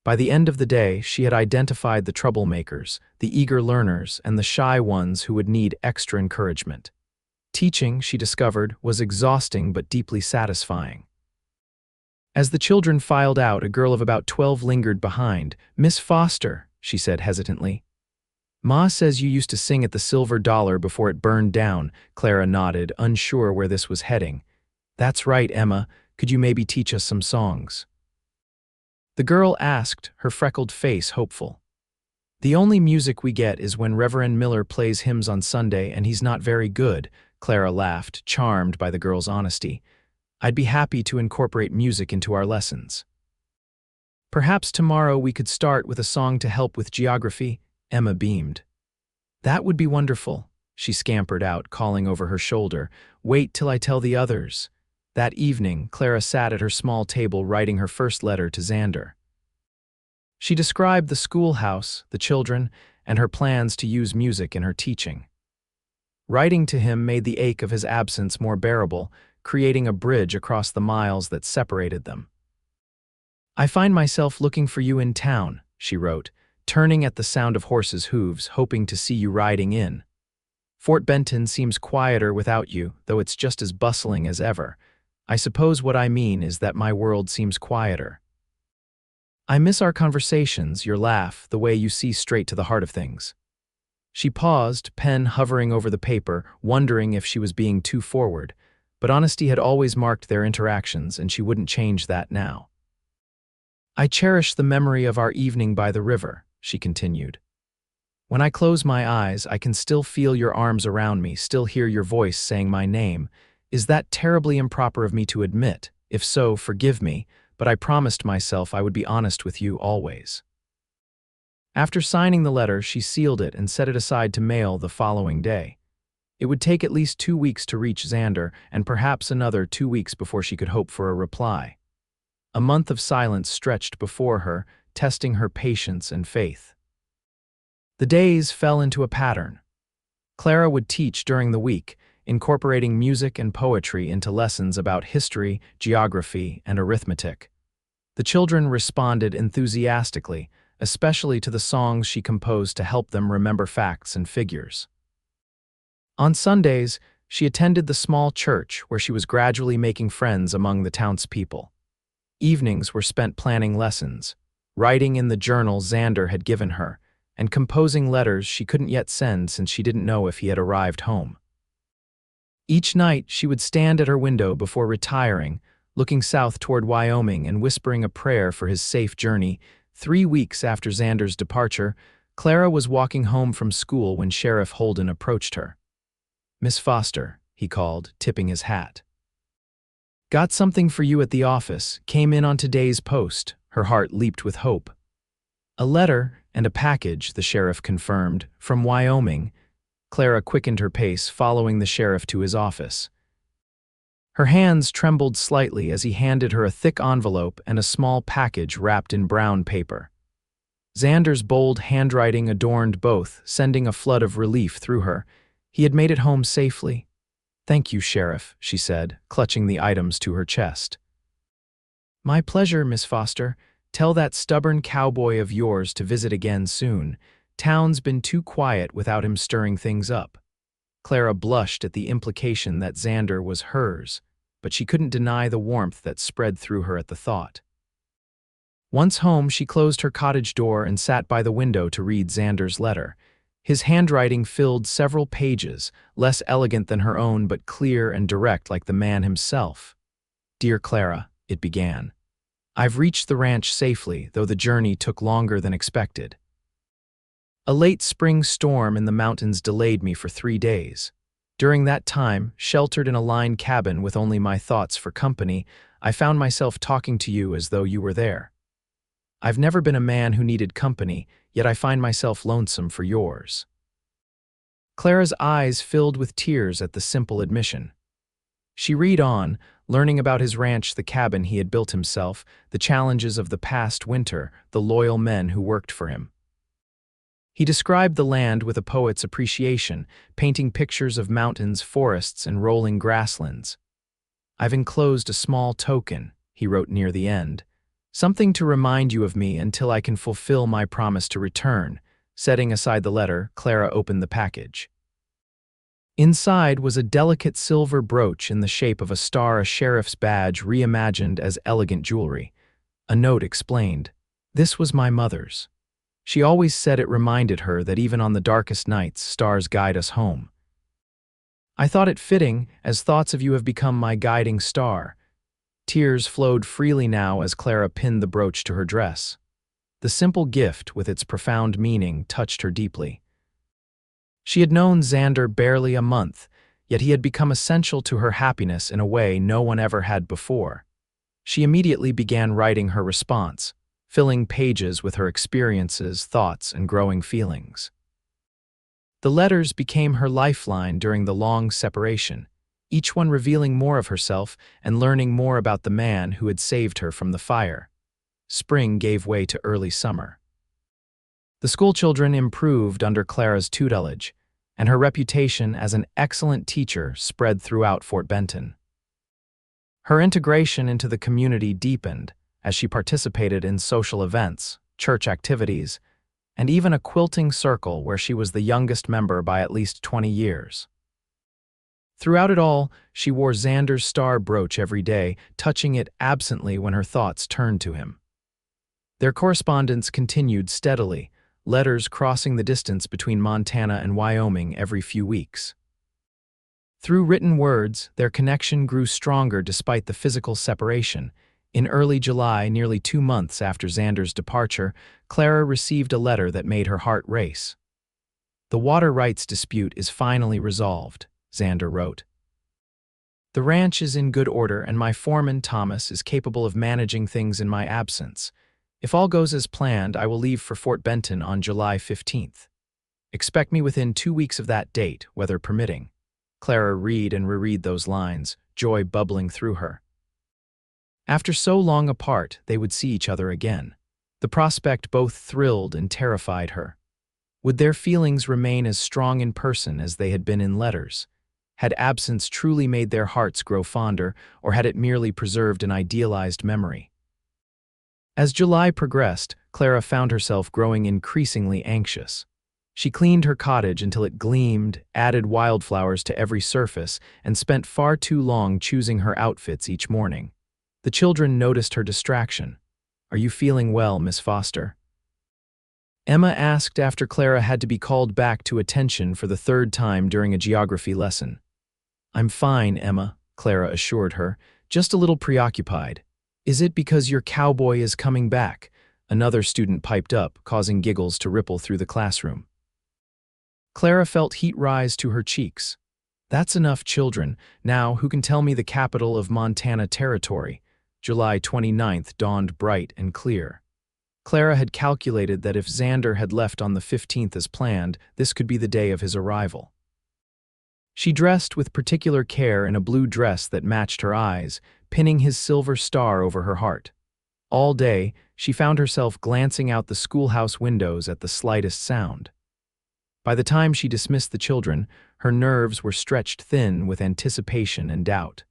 S1: By the end of the day, she had identified the troublemakers, the eager learners, and the shy ones who would need extra encouragement. Teaching, she discovered, was exhausting but deeply satisfying. As the children filed out, a girl of about 12 lingered behind. "Miss Foster," she said hesitantly. "Ma says you used to sing at the Silver Dollar before it burned down." Clara nodded, unsure where this was heading. "That's right, Emma. Could you maybe teach us some songs?" The girl asked, her freckled face hopeful. The only music we get is when Reverend Miller plays hymns on Sunday, and he's not very good, Clara laughed, charmed by the girl's honesty. I'd be happy to incorporate music into our lessons. Perhaps tomorrow we could start with a song to help with geography, Emma beamed. That would be wonderful, she scampered out, calling over her shoulder. Wait till I tell the others. That evening, Clara sat at her small table writing her first letter to Xander. She described the schoolhouse, the children, and her plans to use music in her teaching. Writing to him made the ache of his absence more bearable, creating a bridge across the miles that separated them. I find myself looking for you in town, she wrote, turning at the sound of horses' hooves, hoping to see you riding in. Fort Benton seems quieter without you, though it's just as bustling as ever. I suppose what I mean is that my world seems quieter. I miss our conversations, your laugh, the way you see straight to the heart of things. She paused, pen hovering over the paper, wondering if she was being too forward, but honesty had always marked their interactions, and she wouldn't change that now. I cherish the memory of our evening by the river, she continued. When I close my eyes, I can still feel your arms around me, still hear your voice saying my name. Is that terribly improper of me to admit? If so, forgive me, but I promised myself I would be honest with you always. After signing the letter, she sealed it and set it aside to mail the following day. It would take at least 2 weeks to reach Xander, and perhaps another 2 weeks before she could hope for a reply. A month of silence stretched before her, testing her patience and faith. The days fell into a pattern. Clara would teach during the week, incorporating music and poetry into lessons about history, geography, and arithmetic. The children responded enthusiastically, especially to the songs she composed to help them remember facts and figures. On Sundays, she attended the small church where she was gradually making friends among the townspeople. Evenings were spent planning lessons, writing in the journal Xander had given her, and composing letters she couldn't yet send since she didn't know if he had arrived home. Each night, she would stand at her window before retiring, looking south toward Wyoming and whispering a prayer for his safe journey. 3 weeks after Xander's departure, Clara was walking home from school when Sheriff Holden approached her. Miss Foster, he called, tipping his hat. Got something for you at the office, came in on today's post. Her heart leaped with hope. A letter and a package, the sheriff confirmed, from Wyoming. Clara quickened her pace, following the sheriff to his office. Her hands trembled slightly as he handed her a thick envelope and a small package wrapped in brown paper. Xander's bold handwriting adorned both, sending a flood of relief through her. He had made it home safely. Thank you, Sheriff, she said, clutching the items to her chest. My pleasure, Miss Foster. Tell that stubborn cowboy of yours to visit again soon. Town's been too quiet without him stirring things up. Clara blushed at the implication that Xander was hers, but she couldn't deny the warmth that spread through her at the thought. Once home, she closed her cottage door and sat by the window to read Xander's letter. His handwriting filled several pages, less elegant than her own but clear and direct like the man himself. Dear Clara, it began. I've reached the ranch safely, though the journey took longer than expected. A late spring storm in the mountains delayed me for 3 days. During that time, sheltered in a lined cabin with only my thoughts for company, I found myself talking to you as though you were there. I've never been a man who needed company, yet I find myself lonesome for yours. Clara's eyes filled with tears at the simple admission. She read on, learning about his ranch, the cabin he had built himself, the challenges of the past winter, the loyal men who worked for him. He described the land with a poet's appreciation, painting pictures of mountains, forests, and rolling grasslands. I've enclosed a small token, he wrote near the end. Something to remind you of me until I can fulfill my promise to return. Setting aside the letter, Clara opened the package. Inside was a delicate silver brooch in the shape of a star, a sheriff's badge reimagined as elegant jewelry. A note explained, "This was my mother's. She always said it reminded her that even on the darkest nights, stars guide us home. I thought it fitting, as thoughts of you have become my guiding star." Tears flowed freely now as Clara pinned the brooch to her dress. The simple gift, with its profound meaning, touched her deeply. She had known Xander barely a month, yet he had become essential to her happiness in a way no one ever had before. She immediately began writing her response, filling pages with her experiences, thoughts, and growing feelings. The letters became her lifeline during the long separation, each one revealing more of herself and learning more about the man who had saved her from the fire. Spring gave way to early summer. The schoolchildren improved under Clara's tutelage, and her reputation as an excellent teacher spread throughout Fort Benton. Her integration into the community deepened as she participated in social events, church activities, and even a quilting circle where she was the youngest member by at least 20 years. Throughout it all, she wore Xander's star brooch every day, touching it absently when her thoughts turned to him. Their correspondence continued steadily, letters crossing the distance between Montana and Wyoming every few weeks. Through written words, their connection grew stronger despite the physical separation. In early July, nearly 2 months after Xander's departure, Clara received a letter that made her heart race. "The water rights dispute is finally resolved," Xander wrote. "The ranch is in good order and my foreman, Thomas, is capable of managing things in my absence. If all goes as planned, I will leave for Fort Benton on July 15th. Expect me within 2 weeks of that date, weather permitting." Clara read and reread those lines, joy bubbling through her. After so long apart, they would see each other again. The prospect both thrilled and terrified her. Would their feelings remain as strong in person as they had been in letters? Had absence truly made their hearts grow fonder, or had it merely preserved an idealized memory? As July progressed, Clara found herself growing increasingly anxious. She cleaned her cottage until it gleamed, added wildflowers to every surface, and spent far too long choosing her outfits each morning. The children noticed her distraction. "Are you feeling well, Miss Foster?" Emma asked after Clara had to be called back to attention for the 3rd time during a geography lesson. "I'm fine, Emma," Clara assured her, "just a little preoccupied." "Is it because your cowboy is coming back?" Another student piped up, causing giggles to ripple through the classroom. Clara felt heat rise to her cheeks. "That's enough, children. Now, who can tell me the capital of Montana Territory?" July 29th dawned bright and clear. Clara had calculated that if Xander had left on the 15th as planned, this could be the day of his arrival. She dressed with particular care in a blue dress that matched her eyes, pinning his silver star over her heart. All day, she found herself glancing out the schoolhouse windows at the slightest sound. By the time she dismissed the children, her nerves were stretched thin with anticipation and doubt.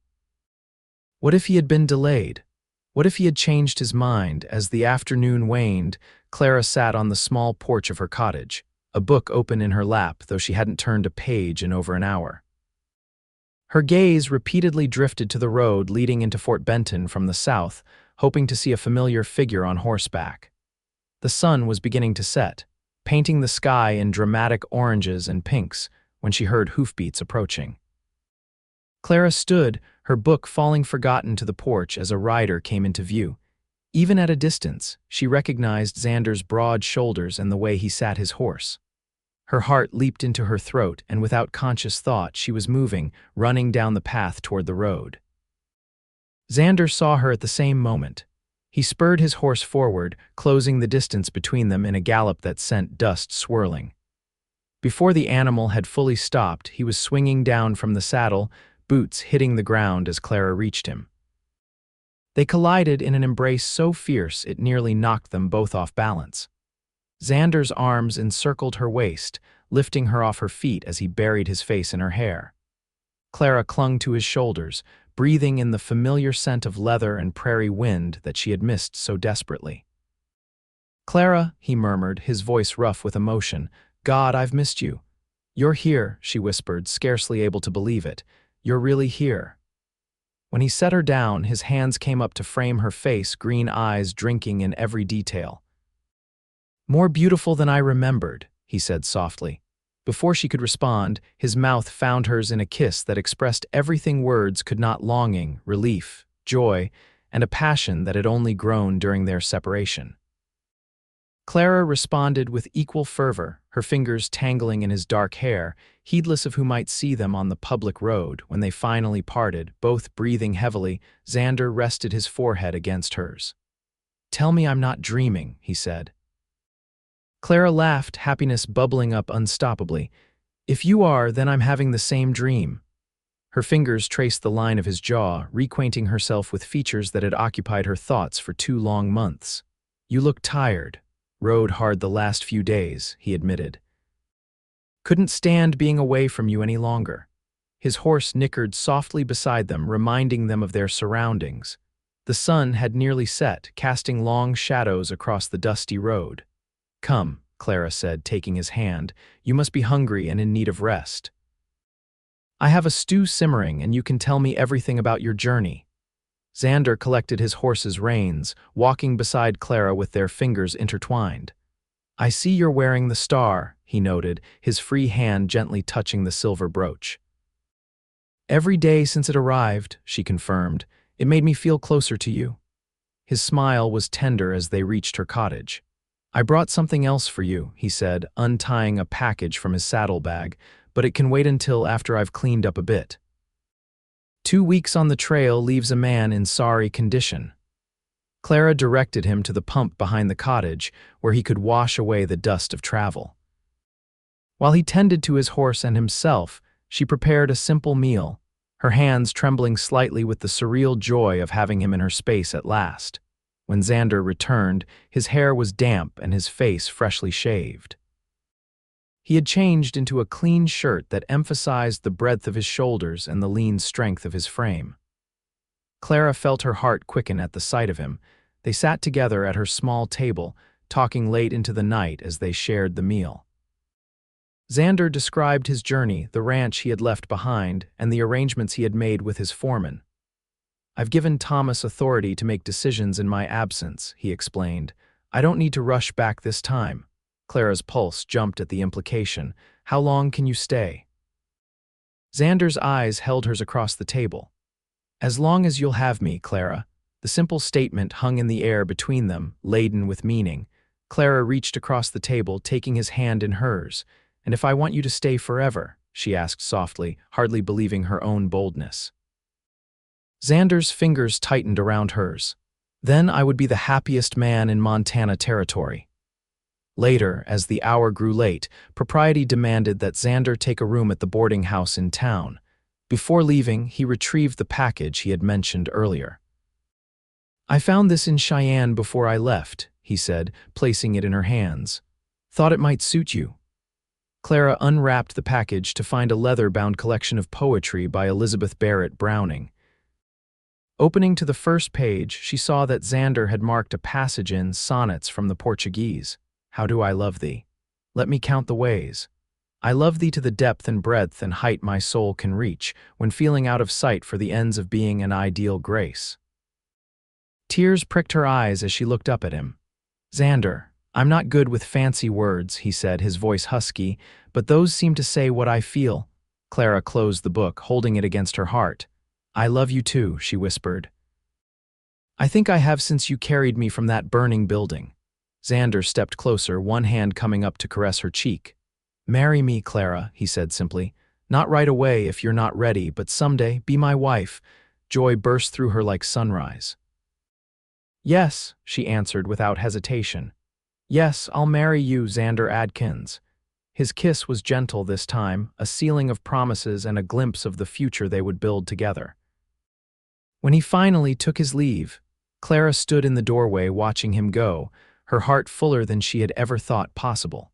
S1: What if he had been delayed? What if he had changed his mind? As the afternoon waned, Clara sat on the small porch of her cottage, a book open in her lap, though she hadn't turned a page in over an hour. Her gaze repeatedly drifted to the road leading into Fort Benton from the south, hoping to see a familiar figure on horseback. The sun was beginning to set, painting the sky in dramatic oranges and pinks when she heard hoofbeats approaching. Clara stood, her book falling forgotten to the porch as a rider came into view. Even at a distance, she recognized Xander's broad shoulders and the way he sat his horse. Her heart leaped into her throat, and without conscious thought, she was moving, running down the path toward the road. Xander saw her at the same moment. He spurred his horse forward, closing the distance between them in a gallop that sent dust swirling. Before the animal had fully stopped, he was swinging down from the saddle, boots hitting the ground as Clara reached him. They collided in an embrace so fierce it nearly knocked them both off balance. Xander's arms encircled her waist, lifting her off her feet as he buried his face in her hair. Clara clung to his shoulders, breathing in the familiar scent of leather and prairie wind that she had missed so desperately. "Clara," he murmured, his voice rough with emotion, "God, I've missed you." "You're here," she whispered, scarcely able to believe it. "You're really here." When he set her down, his hands came up to frame her face, green eyes drinking in every detail. "More beautiful than I remembered," he said softly. Before she could respond, his mouth found hers in a kiss that expressed everything words could not: longing, relief, joy, and a passion that had only grown during their separation. Clara responded with equal fervor, her fingers tangling in his dark hair, heedless of who might see them on the public road. When they finally parted, both breathing heavily, Xander rested his forehead against hers. "Tell me I'm not dreaming," he said. Clara laughed, happiness bubbling up unstoppably. "If you are, then I'm having the same dream." Her fingers traced the line of his jaw, reacquainting herself with features that had occupied her thoughts for 2 long months. "You look tired. Rode hard the last few days," he admitted. "Couldn't stand being away from you any longer." His horse nickered softly beside them, reminding them of their surroundings. The sun had nearly set, casting long shadows across the dusty road. "Come," Clara said, taking his hand. "You must be hungry and in need of rest. I have a stew simmering, and you can tell me everything about your journey." Xander collected his horse's reins, walking beside Clara with their fingers intertwined. "I see you're wearing the star," he noted, his free hand gently touching the silver brooch. "Every day since it arrived," she confirmed. "It made me feel closer to you." His smile was tender as they reached her cottage. "I brought something else for you," he said, untying a package from his saddlebag, "but it can wait until after I've cleaned up a bit." 2 weeks on the trail leaves a man in sorry condition. Clara directed him to the pump behind the cottage, where he could wash away the dust of travel. While he tended to his horse and himself, she prepared a simple meal, her hands trembling slightly with the surreal joy of having him in her space at last. When Xander returned, his hair was damp and his face freshly shaved. He had changed into a clean shirt that emphasized the breadth of his shoulders and the lean strength of his frame. Clara felt her heart quicken at the sight of him. They sat together at her small table, talking late into the night as they shared the meal. Xander described his journey, the ranch he had left behind, and the arrangements he had made with his foreman. "I've given Thomas authority to make decisions in my absence," he explained. "I don't need to rush back this time." Clara's pulse jumped at the implication. "How long can you stay?" Xander's eyes held hers across the table. "As long as you'll have me, Clara." The simple statement hung in the air between them, laden with meaning. Clara reached across the table, taking his hand in hers. "And if I want you to stay forever?" she asked softly, hardly believing her own boldness. Xander's fingers tightened around hers. "Then I would be the happiest man in Montana territory." Later, as the hour grew late, propriety demanded that Xander take a room at the boarding house in town. Before leaving, he retrieved the package he had mentioned earlier. "I found this in Cheyenne before I left," he said, placing it in her hands. "Thought it might suit you." Clara unwrapped the package to find a leather-bound collection of poetry by Elizabeth Barrett Browning. Opening to the first page, she saw that Xander had marked a passage in Sonnets from the Portuguese. "How do I love thee? Let me count the ways. I love thee to the depth and breadth and height my soul can reach, when feeling out of sight for the ends of being an ideal grace." Tears pricked her eyes as she looked up at him. "Xander, I'm not good with fancy words," he said, his voice husky, "but those seem to say what I feel." Clara closed the book, holding it against her heart. "I love you too," she whispered. "I think I have since you carried me from that burning building." Xander stepped closer, one hand coming up to caress her cheek. "Marry me, Clara," he said simply. "Not right away if you're not ready, but someday be my wife." Joy burst through her like sunrise. "Yes," she answered without hesitation. "Yes, I'll marry you, Xander Adkins." His kiss was gentle this time, a sealing of promises and a glimpse of the future they would build together. When he finally took his leave, Clara stood in the doorway watching him go, her heart fuller than she had ever thought possible.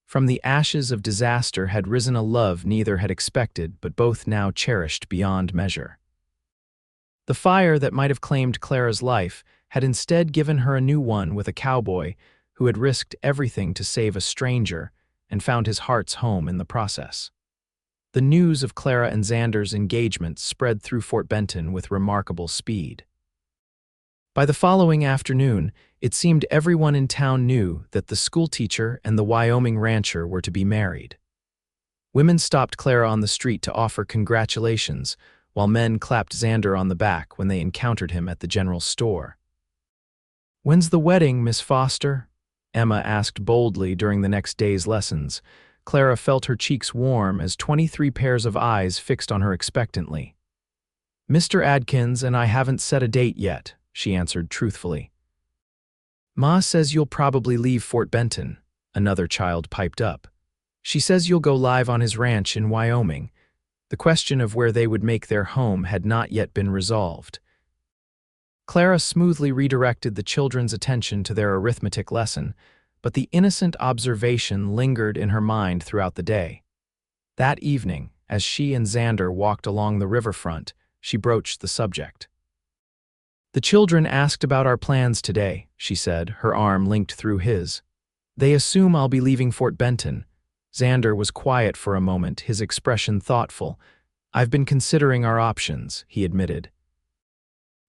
S1: From the ashes of disaster had risen a love neither had expected, but both now cherished beyond measure. The fire that might have claimed Clara's life had instead given her a new one with a cowboy who had risked everything to save a stranger and found his heart's home in the process. The news of Clara and Xander's engagement spread through Fort Benton with remarkable speed. By the following afternoon, it seemed everyone in town knew that the schoolteacher and the Wyoming rancher were to be married. Women stopped Clara on the street to offer congratulations, while men clapped Xander on the back when they encountered him at the general store. "When's the wedding, Miss Foster?" Emma asked boldly during the next day's lessons. Clara felt her cheeks warm as 23 pairs of eyes fixed on her expectantly. "Mr. Adkins and I haven't set a date yet," she answered truthfully. "Ma says you'll probably leave Fort Benton," another child piped up. "She says you'll go live on his ranch in Wyoming." The question of where they would make their home had not yet been resolved. Clara smoothly redirected the children's attention to their arithmetic lesson, but the innocent observation lingered in her mind throughout the day. That evening, as she and Xander walked along the riverfront, she broached the subject. "The children asked about our plans today," she said, her arm linked through his. "They assume I'll be leaving Fort Benton." Xander was quiet for a moment, his expression thoughtful. "I've been considering our options," he admitted.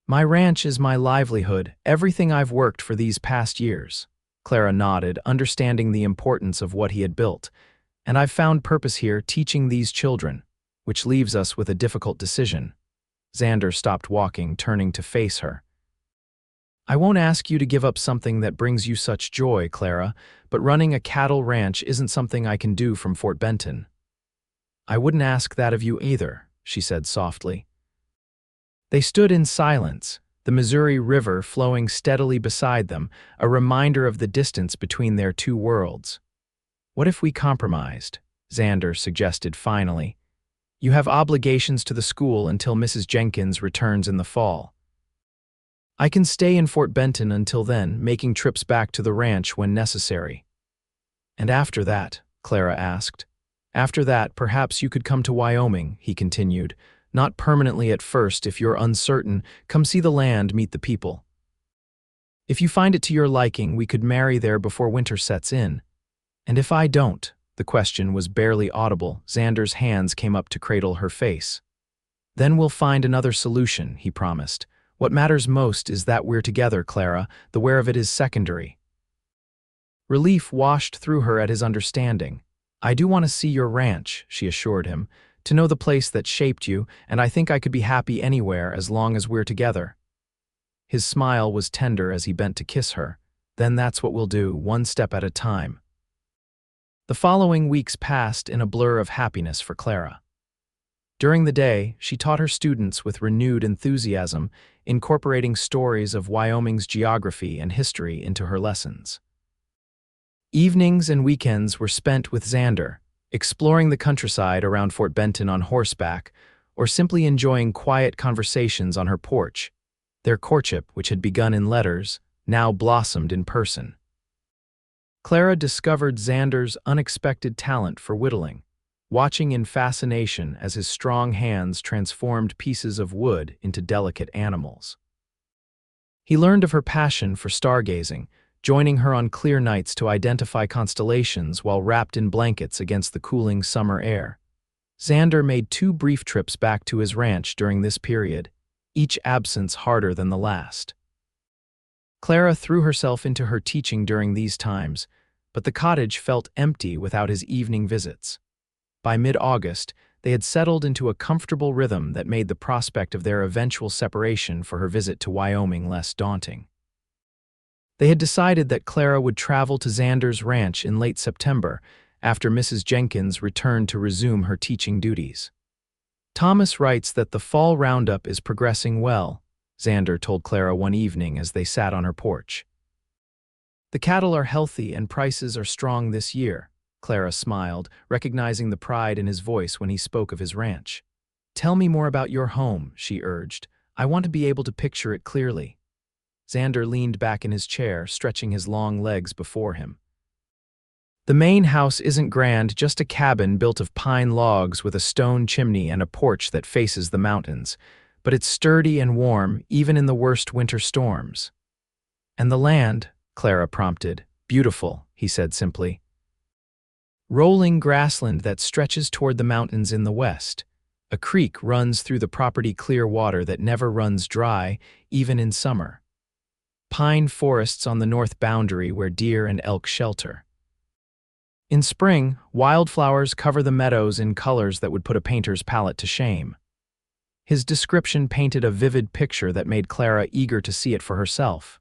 S1: "My ranch is my livelihood, everything I've worked for these past years." Clara nodded, understanding the importance of what he had built. "And I've found purpose here teaching these children, which leaves us with a difficult decision." Xander stopped walking, turning to face her. "I won't ask you to give up something that brings you such joy, Clara, but running a cattle ranch isn't something I can do from Fort Benton." "I wouldn't ask that of you either," she said softly. They stood in silence, the Missouri River flowing steadily beside them, a reminder of the distance between their two worlds. "What if we compromised?" Xander suggested finally. "You have obligations to the school until Mrs. Jenkins returns in the fall. I can stay in Fort Benton until then, making trips back to the ranch when necessary." "And after that?" Clara asked. "After that, perhaps you could come to Wyoming," he continued. "Not permanently at first, if you're uncertain. Come see the land, meet the people. If you find it to your liking, we could marry there before winter sets in. And if I don't?" The question was barely audible. Xander's hands came up to cradle her face. "Then we'll find another solution," he promised. "What matters most is that we're together, Clara. The where of it is secondary." Relief washed through her at his understanding. "I do want to see your ranch," she assured him, "to know the place that shaped you, and I think I could be happy anywhere as long as we're together." His smile was tender as he bent to kiss her. "Then that's what we'll do, one step at a time." The following weeks passed in a blur of happiness for Clara. During the day, she taught her students with renewed enthusiasm, incorporating stories of Wyoming's geography and history into her lessons. Evenings and weekends were spent with Xander, exploring the countryside around Fort Benton on horseback, or simply enjoying quiet conversations on her porch. Their courtship, which had begun in letters, now blossomed in person. Clara discovered Xander's unexpected talent for whittling, watching in fascination as his strong hands transformed pieces of wood into delicate animals. He learned of her passion for stargazing, joining her on clear nights to identify constellations while wrapped in blankets against the cooling summer air. Xander made 2 brief trips back to his ranch during this period, each absence harder than the last. Clara threw herself into her teaching during these times, but the cottage felt empty without his evening visits. By mid-August, they had settled into a comfortable rhythm that made the prospect of their eventual separation for her visit to Wyoming less daunting. They had decided that Clara would travel to Xander's ranch in late September, after Mrs. Jenkins returned to resume her teaching duties. "Thomas writes that the fall roundup is progressing well," Xander told Clara one evening as they sat on her porch. "The cattle are healthy and prices are strong this year," Clara smiled, recognizing the pride in his voice when he spoke of his ranch. "Tell me more about your home," she urged. "I want to be able to picture it clearly." Xander leaned back in his chair, stretching his long legs before him. "The main house isn't grand, just a cabin built of pine logs with a stone chimney and a porch that faces the mountains. But it's sturdy and warm, even in the worst winter storms." "And the land," Clara prompted. "Beautiful," he said simply. "Rolling grassland that stretches toward the mountains in the west. A creek runs through the property, clear water that never runs dry, even in summer. Pine forests on the north boundary where deer and elk shelter. In spring, wildflowers cover the meadows in colors that would put a painter's palette to shame." His description painted a vivid picture that made Clara eager to see it for herself.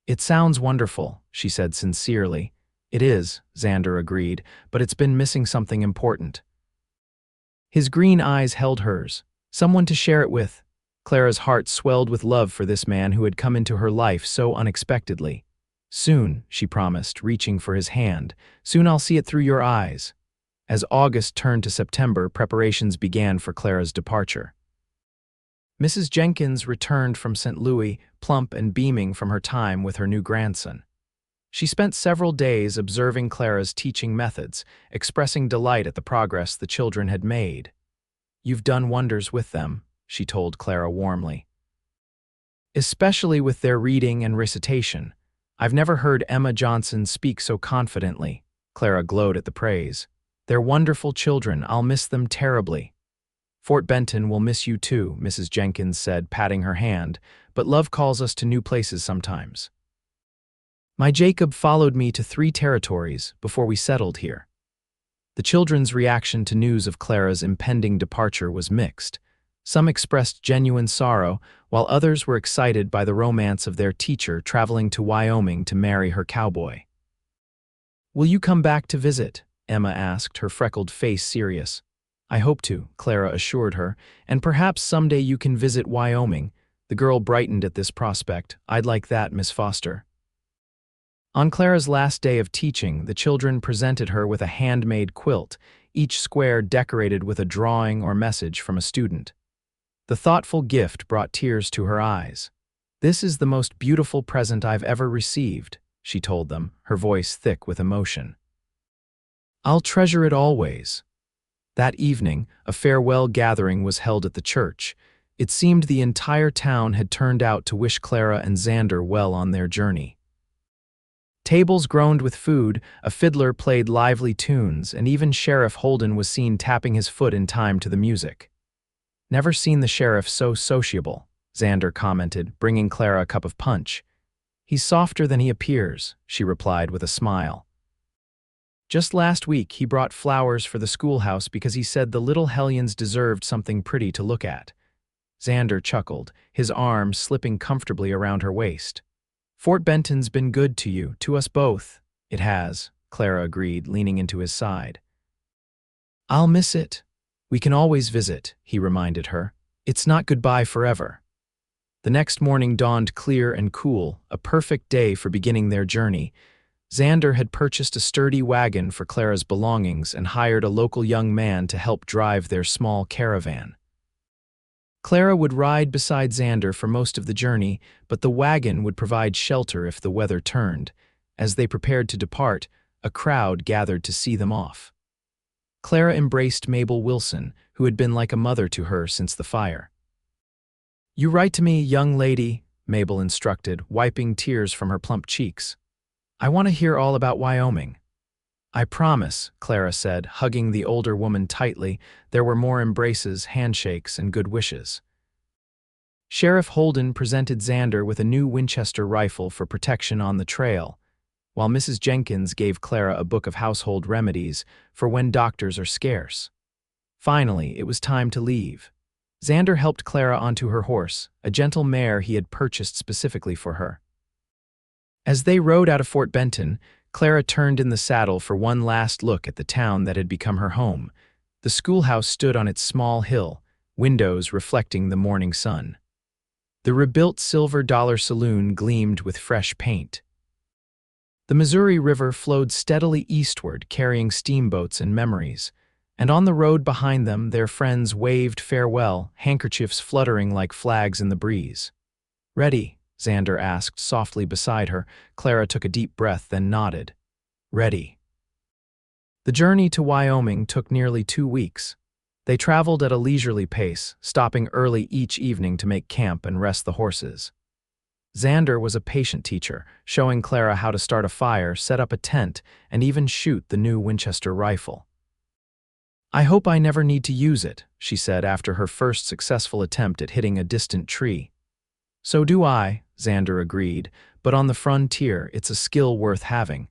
S1: "It sounds wonderful," she said sincerely. It is, Xander agreed, but it's been missing something important. His green eyes held hers. Someone to share it with. Clara's heart swelled with love for this man who had come into her life so unexpectedly. Soon, she promised, reaching for his hand. Soon I'll see it through your eyes. As August turned to September, preparations began for Clara's departure. Mrs. Jenkins returned from St. Louis, plump and beaming from her time with her new grandson. She spent several days observing Clara's teaching methods, expressing delight at the progress the children had made. "You've done wonders with them," she told Clara warmly. "Especially with their reading and recitation. I've never heard Emma Johnson speak so confidently." Clara glowed at the praise. "They're wonderful children. I'll miss them terribly." "Fort Benton will miss you too," Mrs. Jenkins said, patting her hand, "but love calls us to new places sometimes. My Jacob followed me to 3 territories before we settled here." The children's reaction to news of Clara's impending departure was mixed. Some expressed genuine sorrow, while others were excited by the romance of their teacher traveling to Wyoming to marry her cowboy. "Will you come back to visit?" Emma asked, her freckled face serious. "I hope to," Clara assured her, "and perhaps someday you can visit Wyoming." The girl brightened at this prospect. "I'd like that, Miss Foster." On Clara's last day of teaching, the children presented her with a handmade quilt, each square decorated with a drawing or message from a student. The thoughtful gift brought tears to her eyes. "This is the most beautiful present I've ever received," she told them, her voice thick with emotion. "I'll treasure it always." That evening, a farewell gathering was held at the church. It seemed the entire town had turned out to wish Clara and Xander well on their journey. Tables groaned with food, a fiddler played lively tunes, and even Sheriff Holden was seen tapping his foot in time to the music. "Never seen the sheriff so sociable," Xander commented, bringing Clara a cup of punch. "He's softer than he appears," she replied with a smile. "Just last week he brought flowers for the schoolhouse because he said the little hellions deserved something pretty to look at." Xander chuckled, his arm slipping comfortably around her waist. "Fort Benton's been good to you, to us both." "It has," Clara agreed, leaning into his side. "I'll miss it. We can always visit," he reminded her. "It's not goodbye forever." The next morning dawned clear and cool, a perfect day for beginning their journey. Xander had purchased a sturdy wagon for Clara's belongings and hired a local young man to help drive their small caravan. Clara would ride beside Xander for most of the journey, but the wagon would provide shelter if the weather turned. As they prepared to depart, a crowd gathered to see them off. Clara embraced Mabel Wilson, who had been like a mother to her since the fire. "You write to me, young lady," Mabel instructed, wiping tears from her plump cheeks. "I want to hear all about Wyoming." "I promise," Clara said, hugging the older woman tightly. There were more embraces, handshakes, and good wishes. Sheriff Holden presented Xander with a new Winchester rifle for protection on the trail, while Mrs. Jenkins gave Clara a book of household remedies for when doctors are scarce. Finally, it was time to leave. Xander helped Clara onto her horse, a gentle mare he had purchased specifically for her. As they rode out of Fort Benton, Clara turned in the saddle for one last look at the town that had become her home. The schoolhouse stood on its small hill, windows reflecting the morning sun. The rebuilt Silver Dollar Saloon gleamed with fresh paint. The Missouri River flowed steadily eastward, carrying steamboats and memories, and on the road behind them their friends waved farewell, handkerchiefs fluttering like flags in the breeze. "Ready?" Xander asked softly beside her. Clara took a deep breath, then nodded. "Ready." The journey to Wyoming took nearly 2 weeks. They traveled at a leisurely pace, stopping early each evening to make camp and rest the horses. Xander was a patient teacher, showing Clara how to start a fire, set up a tent, and even shoot the new Winchester rifle. "I hope I never need to use it," she said after her first successful attempt at hitting a distant tree. "So do I," Xander agreed, "but on the frontier, it's a skill worth having."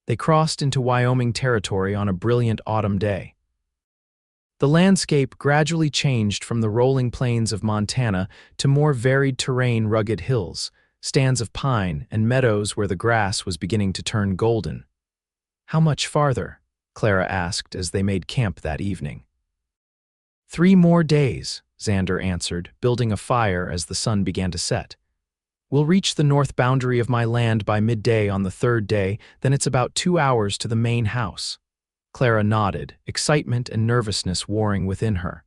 S1: They crossed into Wyoming territory on a brilliant autumn day. The landscape gradually changed from the rolling plains of Montana to more varied terrain, rugged hills. stands of pine, and meadows where the grass was beginning to turn golden. "How much farther?" Clara asked as they made camp that evening. "3 more days," Xander answered, building a fire as the sun began to set. "We'll reach the north boundary of my land by midday on the 3rd day, then it's about 2 hours to the main house." Clara nodded, excitement and nervousness warring within her.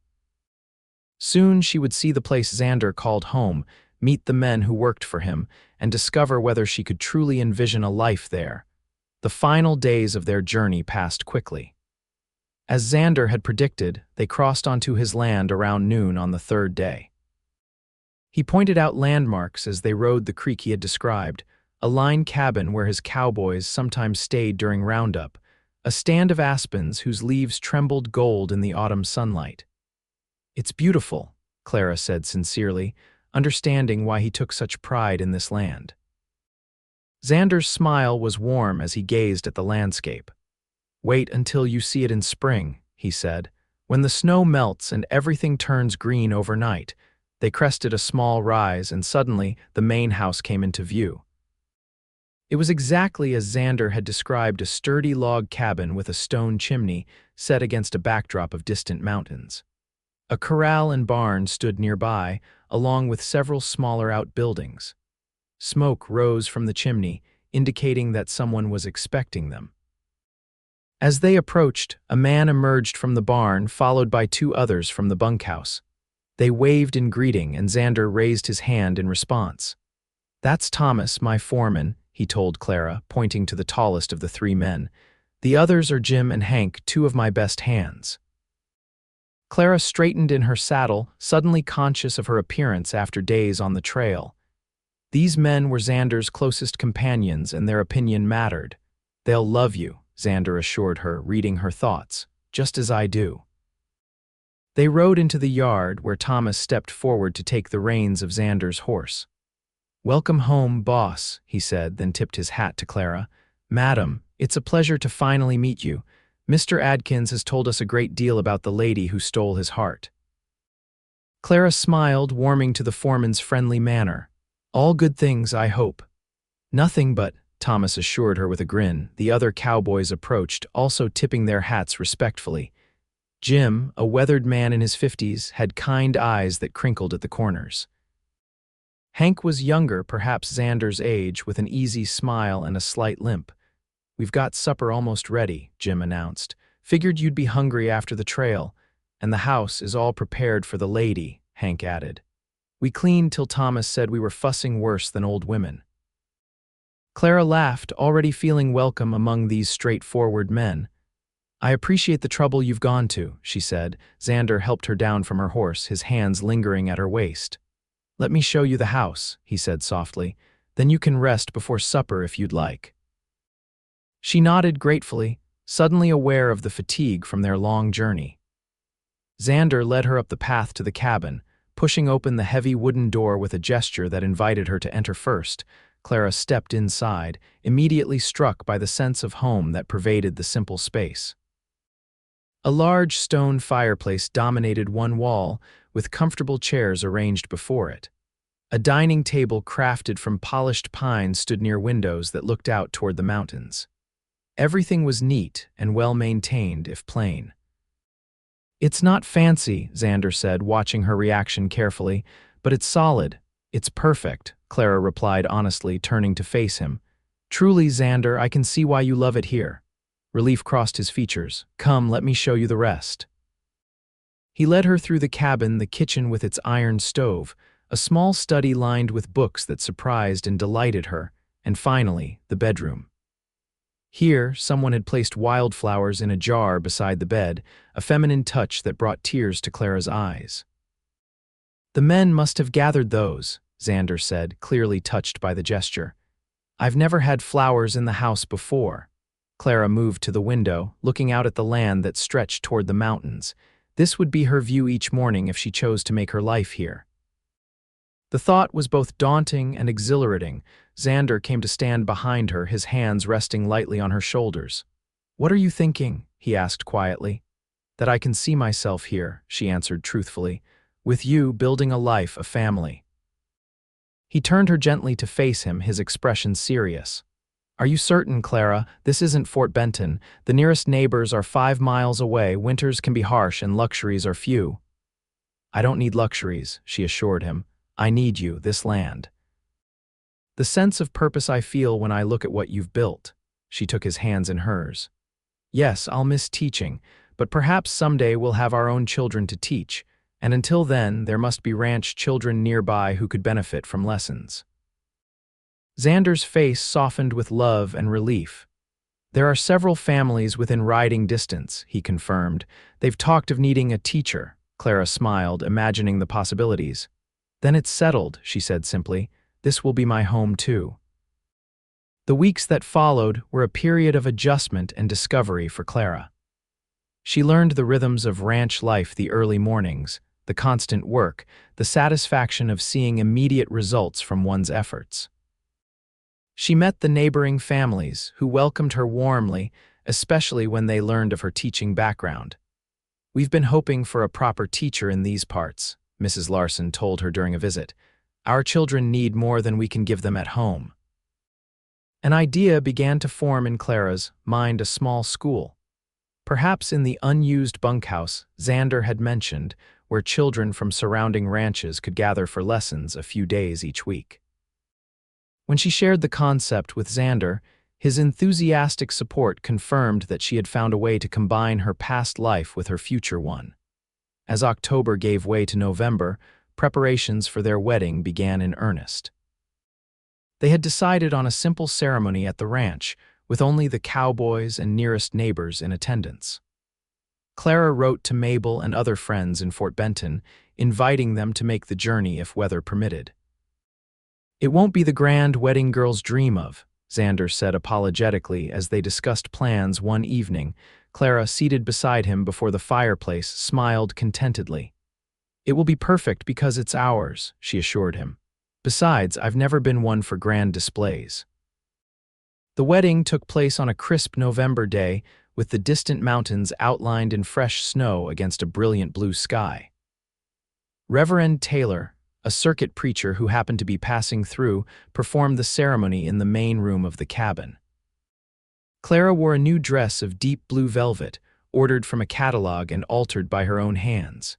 S1: Soon she would see the place Xander called home, meet the men who worked for him, and discover whether she could truly envision a life there. The final days of their journey passed quickly. As Xander had predicted, they crossed onto his land around noon on the 3rd day. He pointed out landmarks as they rode the creek he had described, a line cabin where his cowboys sometimes stayed during roundup, a stand of aspens whose leaves trembled gold in the autumn sunlight. "It's beautiful," Clara said sincerely, understanding why he took such pride in this land. Xander's smile was warm as he gazed at the landscape. "Wait until you see it in spring," he said. "When the snow melts and everything turns green overnight." They crested a small rise, and suddenly the main house came into view. It was exactly as Xander had described, a sturdy log cabin with a stone chimney set against a backdrop of distant mountains. A corral and barn stood nearby, along with several smaller outbuildings. Smoke rose from the chimney, indicating that someone was expecting them. As they approached, a man emerged from the barn, followed by 2 others from the bunkhouse. They waved in greeting, and Xander raised his hand in response. "That's Thomas, my foreman," he told Clara, pointing to the tallest of the 3 men. "The others are Jim and Hank, 2 of my best hands." Clara straightened in her saddle, suddenly conscious of her appearance after days on the trail. These men were Xander's closest companions, and their opinion mattered. "They'll love you," Xander assured her, reading her thoughts, "just as I do." They rode into the yard, where Thomas stepped forward to take the reins of Xander's horse. "Welcome home, boss," he said, then tipped his hat to Clara. "Madam, it's a pleasure to finally meet you. Mr. Adkins has told us a great deal about the lady who stole his heart." Clara smiled, warming to the foreman's friendly manner. "All good things, I hope." "Nothing but," Thomas assured her with a grin. The other cowboys approached, also tipping their hats respectfully. Jim, a weathered man in his 50s, had kind eyes that crinkled at the corners. Hank was younger, perhaps Xander's age, with an easy smile and a slight limp. "We've got supper almost ready," Jim announced. "Figured you'd be hungry after the trail. And the house is all prepared for the lady," Hank added. "We cleaned till Thomas said we were fussing worse than old women." Clara laughed, already feeling welcome among these straightforward men. "I appreciate the trouble you've gone to," she said. Xander helped her down from her horse, his hands lingering at her waist. "Let me show you the house," he said softly. "Then you can rest before supper if you'd like." She nodded gratefully, suddenly aware of the fatigue from their long journey. Xander led her up the path to the cabin, pushing open the heavy wooden door with a gesture that invited her to enter first. Clara stepped inside, immediately struck by the sense of home that pervaded the simple space. A large stone fireplace dominated one wall, with comfortable chairs arranged before it. A dining table crafted from polished pine stood near windows that looked out toward the mountains. Everything was neat and well-maintained, if plain. "It's not fancy," Xander said, watching her reaction carefully, "but it's solid. It's perfect," Clara replied honestly, turning to face him. "Truly, Xander, I can see why you love it here." Relief crossed his features. "Come, let me show you the rest." He led her through the cabin, the kitchen with its iron stove, a small study lined with books that surprised and delighted her, and finally, the bedroom. Here, someone had placed wildflowers in a jar beside the bed, a feminine touch that brought tears to Clara's eyes. "The men must have gathered those," Xander said, clearly touched by the gesture. "I've never had flowers in the house before." Clara moved to the window, looking out at the land that stretched toward the mountains. This would be her view each morning if she chose to make her life here. The thought was both daunting and exhilarating. Xander came to stand behind her, his hands resting lightly on her shoulders. "What are you thinking?" he asked quietly. "That I can see myself here," she answered truthfully. "With you, building a life, a family." He turned her gently to face him, his expression serious. "Are you certain, Clara? This isn't Fort Benton. The nearest neighbors are 5 miles away. Winters can be harsh and luxuries are few." "I don't need luxuries," she assured him. "I need you, this land. The sense of purpose I feel when I look at what you've built." She took his hands in hers. "Yes, I'll miss teaching, but perhaps someday we'll have our own children to teach, and until then, there must be ranch children nearby who could benefit from lessons." Xander's face softened with love and relief. "There are several families within riding distance," he confirmed. "They've talked of needing a teacher." Clara smiled, imagining the possibilities. "Then it's settled," she said simply. "This will be my home too." The weeks that followed were a period of adjustment and discovery for Clara. She learned the rhythms of ranch life, the early mornings, the constant work, the satisfaction of seeing immediate results from one's efforts. She met the neighboring families, who welcomed her warmly, especially when they learned of her teaching background. "We've been hoping for a proper teacher in these parts," Mrs. Larson told her during a visit. "Our children need more than we can give them at home." An idea began to form in Clara's mind: a small school. Perhaps in the unused bunkhouse Xander had mentioned, where children from surrounding ranches could gather for lessons a few days each week. When she shared the concept with Xander, his enthusiastic support confirmed that she had found a way to combine her past life with her future one. As October gave way to November, preparations for their wedding began in earnest. They had decided on a simple ceremony at the ranch, with only the Cowboys and nearest neighbors in attendance. Clara wrote to Mabel and other friends in Fort Benton, inviting them to make the journey if weather permitted. "It won't be the grand wedding girls dream of," Xander said apologetically as they discussed plans one evening. Clara, seated beside him before the fireplace, smiled contentedly. "It will be perfect because it's ours," she assured him. "Besides, I've never been one for grand displays." The wedding took place on a crisp November day, with the distant mountains outlined in fresh snow against a brilliant blue sky. Reverend Taylor, a circuit preacher who happened to be passing through, performed the ceremony in the main room of the cabin. Clara wore a new dress of deep blue velvet, ordered from a catalog and altered by her own hands.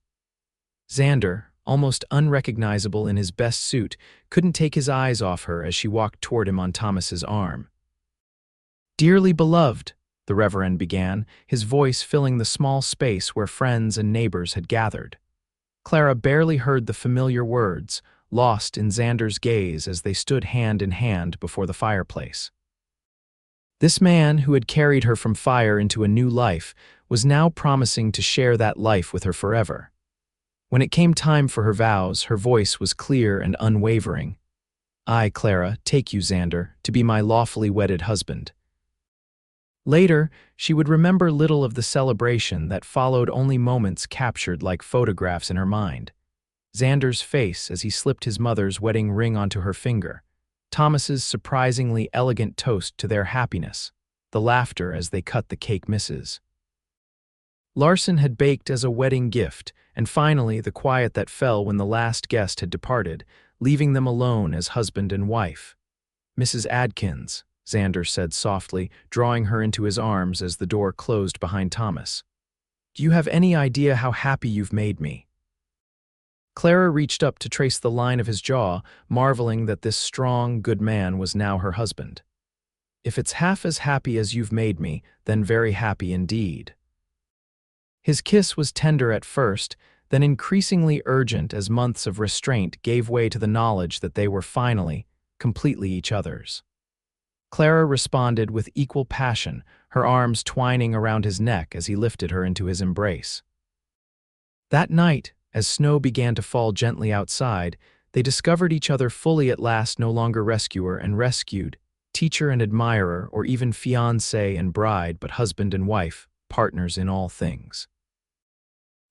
S1: Xander, almost unrecognizable in his best suit, couldn't take his eyes off her as she walked toward him on Thomas's arm. "Dearly beloved," the Reverend began, his voice filling the small space where friends and neighbors had gathered. Clara barely heard the familiar words, lost in Xander's gaze as they stood hand in hand before the fireplace. This man, who had carried her from fire into a new life, was now promising to share that life with her forever. When it came time for her vows, her voice was clear and unwavering. "I, Clara, take you, Xander, to be my lawfully wedded husband." Later, she would remember little of the celebration that followed, only moments captured like photographs in her mind. Xander's face as he slipped his mother's wedding ring onto her finger, Thomas's surprisingly elegant toast to their happiness, the laughter as they cut the cake misses. Larson had baked as a wedding gift, and finally the quiet that fell when the last guest had departed, leaving them alone as husband and wife. "Mrs. Adkins," Xander said softly, drawing her into his arms as the door closed behind Thomas. "Do you have any idea how happy you've made me?" Clara reached up to trace the line of his jaw, marveling that this strong, good man was now her husband. "If it's half as happy as you've made me, then very happy indeed." His kiss was tender at first, then increasingly urgent as months of restraint gave way to the knowledge that they were finally, completely each other's. Clara responded with equal passion, her arms twining around his neck as he lifted her into his embrace. That night, as snow began to fall gently outside, they discovered each other fully at last, no longer rescuer and rescued, teacher and admirer, or even fiancé and bride, but husband and wife, partners in all things.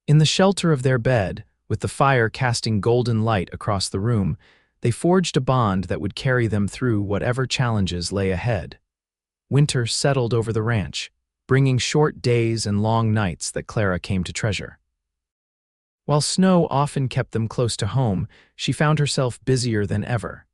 S1: In the shelter of their bed, with the fire casting golden light across the room, they forged a bond that would carry them through whatever challenges lay ahead. Winter settled over the ranch, bringing short days and long nights that Clara came to treasure. While snow often kept them close to home, she found herself busier than ever.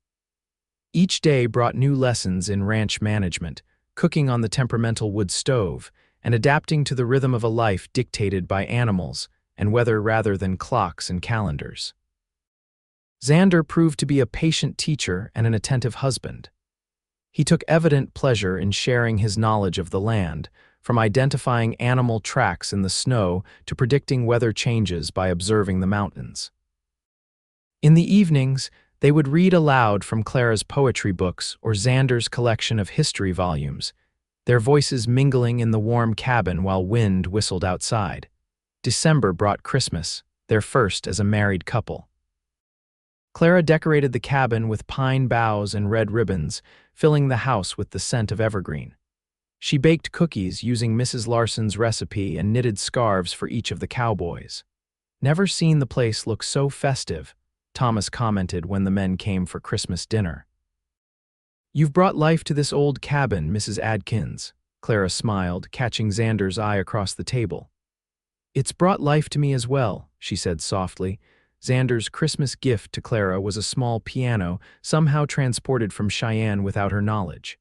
S1: Each day brought new lessons in ranch management, cooking on the temperamental wood stove, and adapting to the rhythm of a life dictated by animals and weather rather than clocks and calendars. Xander proved to be a patient teacher and an attentive husband. He took evident pleasure in sharing his knowledge of the land, from identifying animal tracks in the snow to predicting weather changes by observing the mountains. In the evenings, they would read aloud from Clara's poetry books or Xander's collection of history volumes, their voices mingling in the warm cabin while wind whistled outside. December brought Christmas, their first as a married couple. Clara decorated the cabin with pine boughs and red ribbons, filling the house with the scent of evergreen. She baked cookies using Mrs. Larson's recipe and knitted scarves for each of the cowboys. "Never seen the place look so festive," Thomas commented when the men came for Christmas dinner. "You've brought life to this old cabin, Mrs. Adkins," Clara smiled, catching Xander's eye across the table. "It's brought life to me as well," she said softly. Xander's Christmas gift to Clara was a small piano, somehow transported from Cheyenne without her knowledge.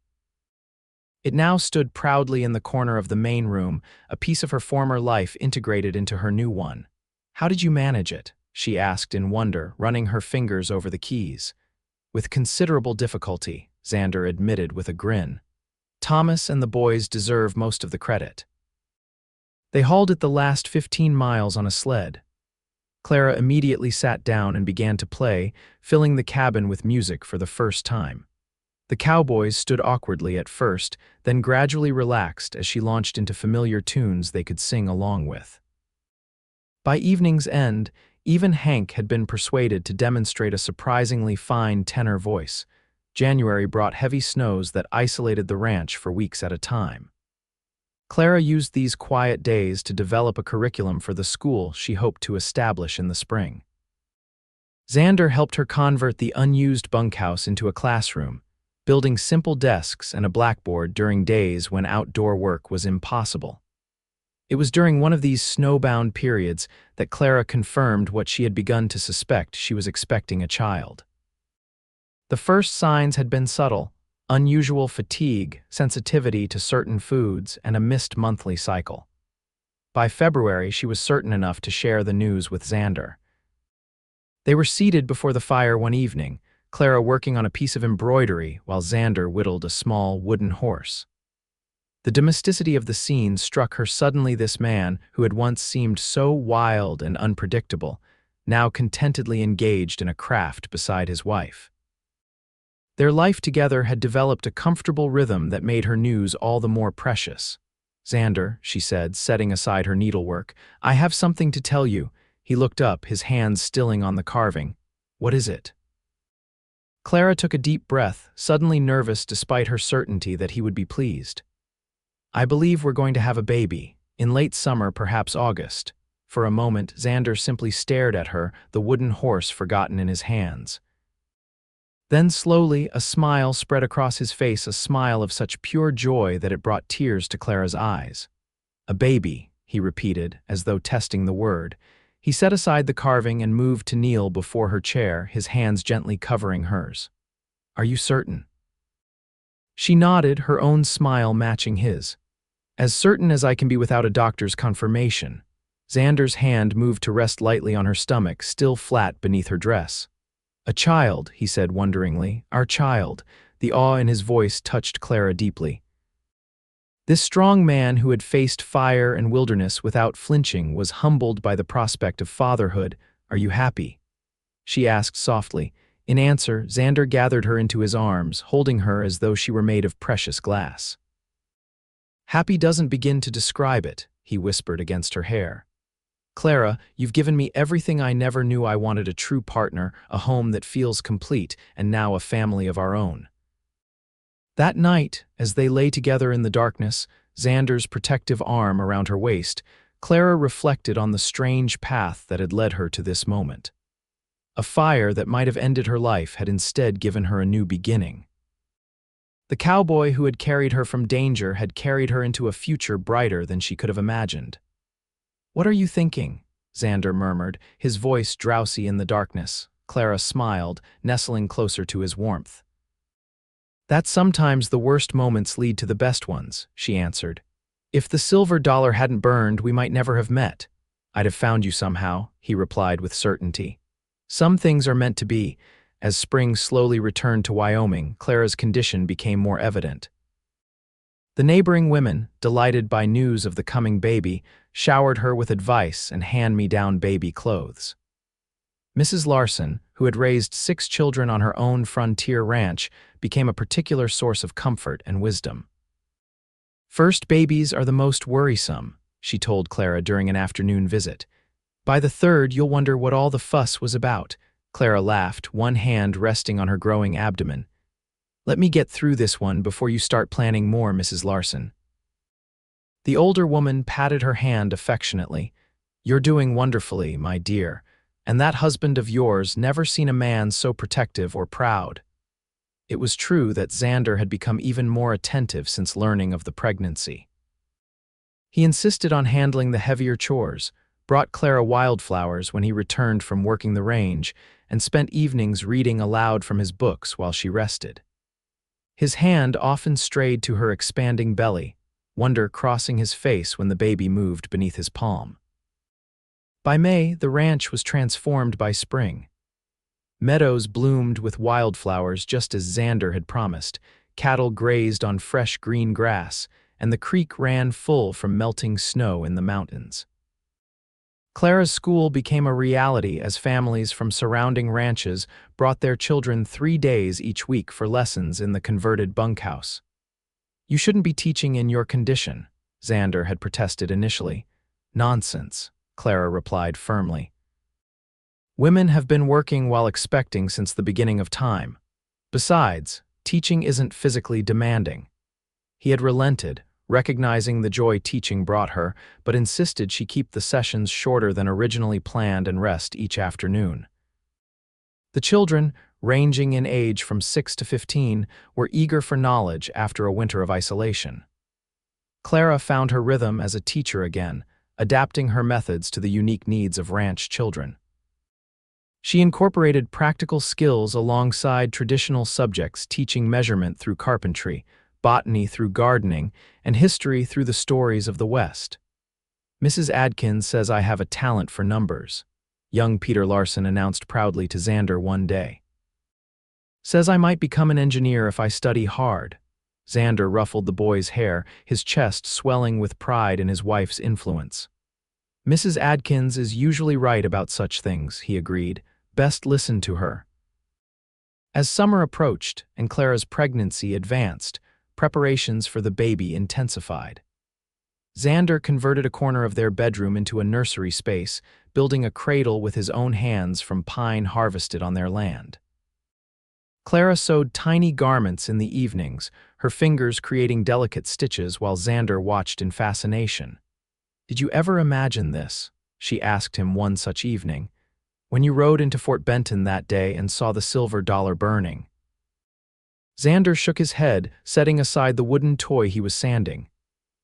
S1: It now stood proudly in the corner of the main room, a piece of her former life integrated into her new one. "How did you manage it?" she asked in wonder, running her fingers over the keys. "With considerable difficulty," Xander admitted with a grin. "Thomas and the boys deserve most of the credit." They hauled it the last 15 miles on a sled. Clara immediately sat down and began to play, filling the cabin with music for the first time. The cowboys stood awkwardly at first, then gradually relaxed as she launched into familiar tunes they could sing along with. By evening's end, even Hank had been persuaded to demonstrate a surprisingly fine tenor voice. January brought heavy snows that isolated the ranch for weeks at a time. Clara used these quiet days to develop a curriculum for the school she hoped to establish in the spring. Xander helped her convert the unused bunkhouse into a classroom, building simple desks and a blackboard during days when outdoor work was impossible. It was during one of these snowbound periods that Clara confirmed what she had begun to suspect: she was expecting a child. The first signs had been subtle: unusual fatigue, sensitivity to certain foods, and a missed monthly cycle. By February, she was certain enough to share the news with Xander. They were seated before the fire one evening, Clara working on a piece of embroidery while Xander whittled a small wooden horse. The domesticity of the scene struck her suddenly. This man, who had once seemed so wild and unpredictable, now contentedly engaged in a craft beside his wife. Their life together had developed a comfortable rhythm that made her news all the more precious. "Xander," she said, setting aside her needlework, "I have something to tell you." He looked up, his hands stilling on the carving. "What is it?" Clara took a deep breath, suddenly nervous despite her certainty that he would be pleased. "I believe we're going to have a baby, in late summer, perhaps August." For a moment, Xander simply stared at her, the wooden horse forgotten in his hands. Then slowly, a smile spread across his face, a smile of such pure joy that it brought tears to Clara's eyes. "A baby," he repeated, as though testing the word. He set aside the carving and moved to kneel before her chair, his hands gently covering hers. "Are you certain?" She nodded, her own smile matching his. "As certain as I can be without a doctor's confirmation." Xander's hand moved to rest lightly on her stomach, still flat beneath her dress. "A child," he said wonderingly. "Our child." The awe in his voice touched Clara deeply. This strong man who had faced fire and wilderness without flinching was humbled by the prospect of fatherhood. "Are you happy?" she asked softly. In answer, Xander gathered her into his arms, holding her as though she were made of precious glass. "Happy doesn't begin to describe it," he whispered against her hair. "Clara, you've given me everything I never knew I wanted: a true partner, a home that feels complete, and now a family of our own." That night, as they lay together in the darkness, Xander's protective arm around her waist, Clara reflected on the strange path that had led her to this moment. A fire that might have ended her life had instead given her a new beginning. The cowboy who had carried her from danger had carried her into a future brighter than she could have imagined. "What are you thinking?" Xander murmured, his voice drowsy in the darkness. Clara smiled, nestling closer to his warmth. That sometimes the worst moments lead to the best ones, she answered. If the silver dollar hadn't burned, we might never have met. I'd have found you somehow, he replied with certainty. Some things are meant to be. As spring slowly returned to Wyoming, Clara's condition became more evident. The neighboring women, delighted by news of the coming baby, showered her with advice and hand-me-down baby clothes. Mrs. Larson, who had raised 6 children on her own frontier ranch, became a particular source of comfort and wisdom. First babies are the most worrisome, she told Clara during an afternoon visit. By the third, you'll wonder what all the fuss was about. Clara laughed, one hand resting on her growing abdomen. Let me get through this one before you start planning more, Mrs. Larson. The older woman patted her hand affectionately. You're doing wonderfully, my dear, and that husband of yours never seen a man so protective or proud. It was true that Xander had become even more attentive since learning of the pregnancy. He insisted on handling the heavier chores, brought Clara wildflowers when he returned from working the range, and spent evenings reading aloud from his books while she rested. His hand often strayed to her expanding belly, wonder crossing his face when the baby moved beneath his palm. By May, the ranch was transformed by spring. Meadows bloomed with wildflowers just as Xander had promised, cattle grazed on fresh green grass, and the creek ran full from melting snow in the mountains. Clara's school became a reality as families from surrounding ranches brought their children 3 days each week for lessons in the converted bunkhouse. You shouldn't be teaching in your condition, Xander had protested initially. Nonsense, Clara replied firmly. Women have been working while expecting since the beginning of time. Besides, teaching isn't physically demanding. He had relented, recognizing the joy teaching brought her, but insisted she keep the sessions shorter than originally planned and rest each afternoon. The children, ranging in age from 6 to 15, were eager for knowledge after a winter of isolation. Clara found her rhythm as a teacher again, adapting her methods to the unique needs of ranch children. She incorporated practical skills alongside traditional subjects, teaching measurement through carpentry, botany through gardening, and history through the stories of the West. Mrs. Adkins says I have a talent for numbers, young Peter Larson announced proudly to Xander one day. Says I might become an engineer if I study hard. Xander ruffled the boy's hair, his chest swelling with pride in his wife's influence. Mrs. Adkins is usually right about such things, he agreed. Best listen to her. As summer approached and Clara's pregnancy advanced, preparations for the baby intensified. Xander converted a corner of their bedroom into a nursery space, building a cradle with his own hands from pine harvested on their land. Clara sewed tiny garments in the evenings, her fingers creating delicate stitches while Xander watched in fascination. Did you ever imagine this? She asked him one such evening, when you rode into Fort Benton that day and saw the silver dollar burning. Xander shook his head, setting aside the wooden toy he was sanding.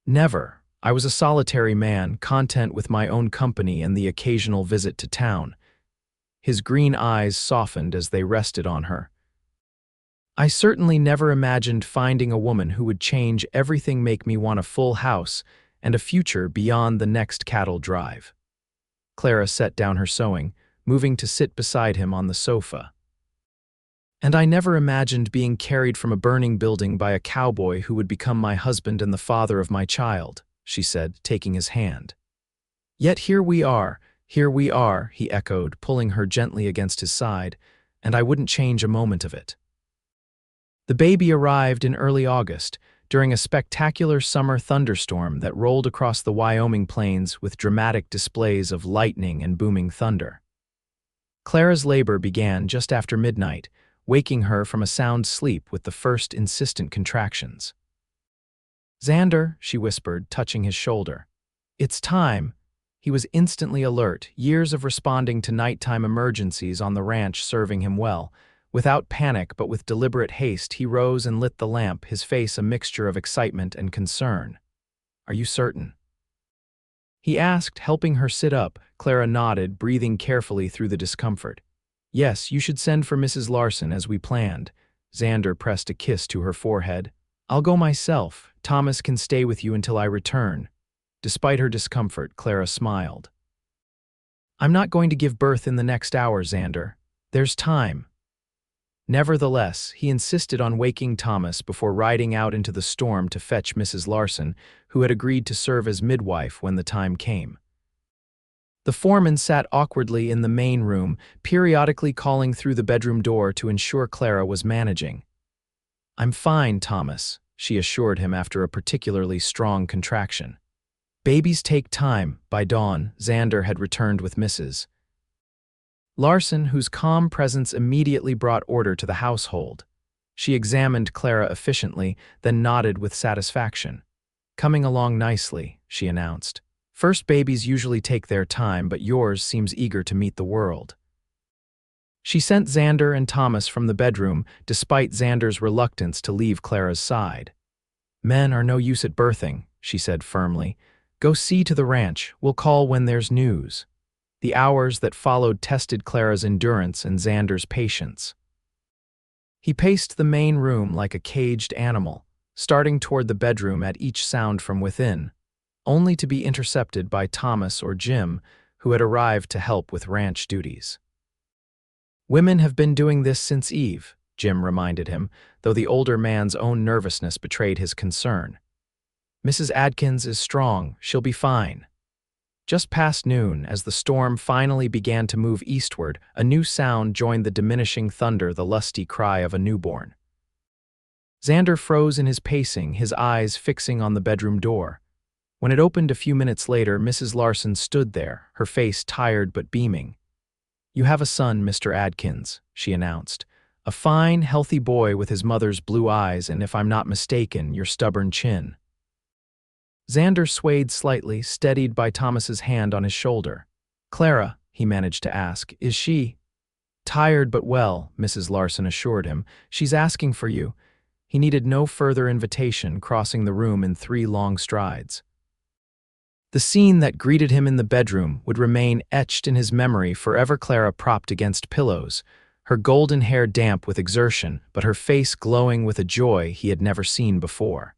S1: Never. I was a solitary man, content with my own company and the occasional visit to town. His green eyes softened as they rested on her. I certainly never imagined finding a woman who would change everything, make me want a full house and a future beyond the next cattle drive. Clara set down her sewing, moving to sit beside him on the sofa. And I never imagined being carried from a burning building by a cowboy who would become my husband and the father of my child, she said, taking his hand. Yet here we are, he echoed, pulling her gently against his side, and I wouldn't change a moment of it. The baby arrived in early August, during a spectacular summer thunderstorm that rolled across the Wyoming plains with dramatic displays of lightning and booming thunder. Clara's labor began just after midnight, waking her from a sound sleep with the first insistent contractions. Xander, she whispered, touching his shoulder. It's time. He was instantly alert, years of responding to nighttime emergencies on the ranch serving him well. Without panic but with deliberate haste, he rose and lit the lamp, his face a mixture of excitement and concern. Are you certain? He asked, helping her sit up. Clara nodded, breathing carefully through the discomfort. Yes, you should send for Mrs. Larson as we planned. Xander pressed a kiss to her forehead. I'll go myself. Thomas can stay with you until I return. Despite her discomfort, Clara smiled. I'm not going to give birth in the next hour, Xander. There's time. Nevertheless, he insisted on waking Thomas before riding out into the storm to fetch Mrs. Larson, who had agreed to serve as midwife when the time came. The foreman sat awkwardly in the main room, periodically calling through the bedroom door to ensure Clara was managing. I'm fine, Thomas, she assured him after a particularly strong contraction. Babies take time. By dawn, Xander had returned with Mrs. Larson, whose calm presence immediately brought order to the household. She examined Clara efficiently, then nodded with satisfaction. Coming along nicely, she announced. First babies usually take their time, but yours seems eager to meet the world. She sent Xander and Thomas from the bedroom, despite Xander's reluctance to leave Clara's side. Men are no use at birthing, she said firmly. Go see to the ranch. We'll call when there's news. The hours that followed tested Clara's endurance and Xander's patience. He paced the main room like a caged animal, starting toward the bedroom at each sound from within, only to be intercepted by Thomas or Jim, who had arrived to help with ranch duties. Women have been doing this since Eve, Jim reminded him, though the older man's own nervousness betrayed his concern. Mrs. Adkins is strong. She'll be fine. Just past noon, as the storm finally began to move eastward, a new sound joined the diminishing thunder, the lusty cry of a newborn. Xander froze in his pacing, his eyes fixing on the bedroom door. When it opened a few minutes later, Mrs. Larson stood there, her face tired but beaming. You have a son, Mr. Adkins, she announced. A fine, healthy boy with his mother's blue eyes and, if I'm not mistaken, your stubborn chin. Xander swayed slightly, steadied by Thomas's hand on his shoulder. Clara, he managed to ask, is she? Tired but well, Mrs. Larson assured him. She's asking for you. He needed no further invitation, crossing the room in 3 long strides. The scene that greeted him in the bedroom would remain etched in his memory forever. Clara propped against pillows, her golden hair damp with exertion, but her face glowing with a joy he had never seen before.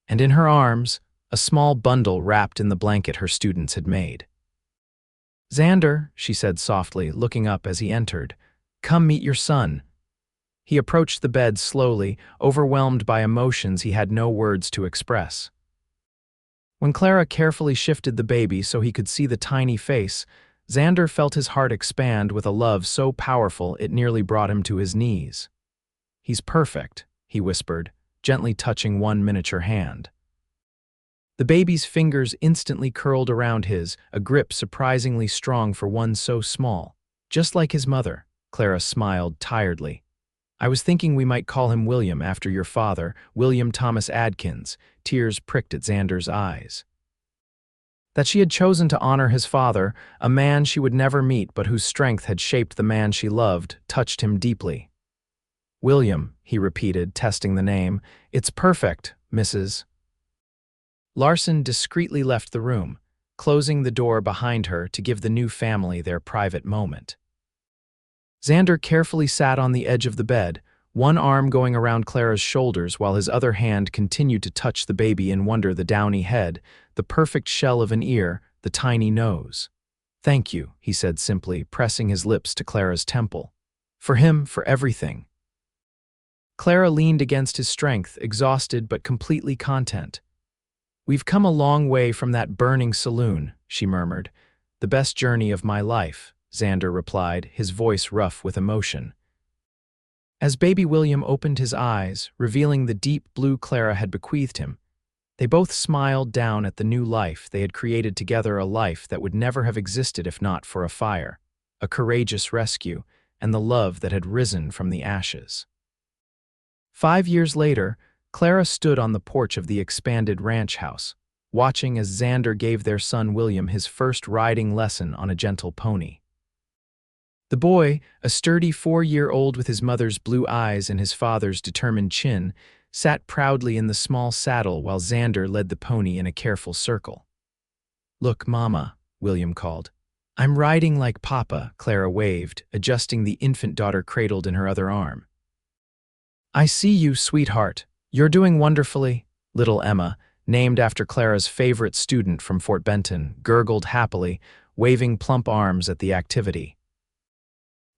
S1: And in her arms, a small bundle wrapped in the blanket her students had made. Xander, she said softly, looking up as he entered, come meet your son. He approached the bed slowly, overwhelmed by emotions he had no words to express. When Clara carefully shifted the baby so he could see the tiny face, Xander felt his heart expand with a love so powerful it nearly brought him to his knees. He's perfect, he whispered, gently touching one miniature hand. The baby's fingers instantly curled around his, a grip surprisingly strong for one so small. Just like his mother, Clara smiled tiredly. I was thinking we might call him William after your father, William Thomas Adkins. Tears pricked at Xander's eyes. That she had chosen to honor his father, a man she would never meet but whose strength had shaped the man she loved, touched him deeply. William, he repeated, testing the name. It's perfect, Mrs. Larson discreetly left the room, closing the door behind her to give the new family their private moment. Xander carefully sat on the edge of the bed, one arm going around Clara's shoulders while his other hand continued to touch the baby in wonder, the downy head, the perfect shell of an ear, the tiny nose. Thank you, he said simply, pressing his lips to Clara's temple. For him, for everything. Clara leaned against his strength, exhausted but completely content. We've come a long way from that burning saloon, she murmured. The best journey of my life, Xander replied, his voice rough with emotion. As baby William opened his eyes, revealing the deep blue Clara had bequeathed him, they both smiled down at the new life they had created together, a life that would never have existed if not for a fire, a courageous rescue, and the love that had risen from the ashes. 5 years later, Clara stood on the porch of the expanded ranch house, watching as Xander gave their son William his first riding lesson on a gentle pony. The boy, a sturdy 4-year-old with his mother's blue eyes and his father's determined chin, sat proudly in the small saddle while Xander led the pony in a careful circle. Look, Mama, William called. I'm riding like Papa, Clara waved, adjusting the infant daughter cradled in her other arm. I see you, sweetheart. You're doing wonderfully. Little Emma, named after Clara's favorite student from Fort Benton, gurgled happily, waving plump arms at the activity.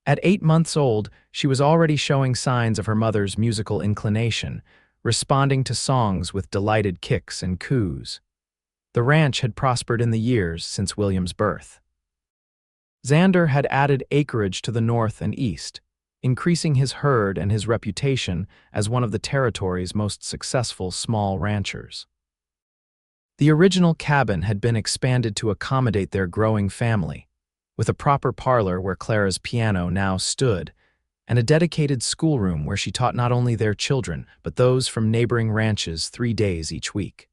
S1: At 8 months old, she was already showing signs of her mother's musical inclination, responding to songs with delighted kicks and coos. The ranch had prospered in the years since William's birth. Xander had added acreage to the north and east, increasing his herd and his reputation as one of the territory's most successful small ranchers. The original cabin had been expanded to accommodate their growing family, with a proper parlor where Clara's piano now stood, and a dedicated schoolroom where she taught not only their children, but those from neighboring ranches 3 days each week.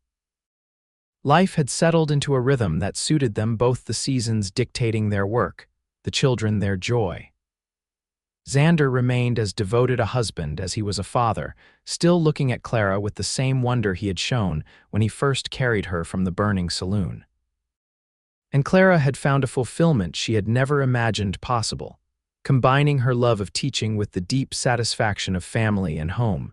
S1: Life had settled into a rhythm that suited them, both the seasons dictating their work, the children their joy. Xander remained as devoted a husband as he was a father, still looking at Clara with the same wonder he had shown when he first carried her from the burning saloon. And Clara had found a fulfillment she had never imagined possible, combining her love of teaching with the deep satisfaction of family and home.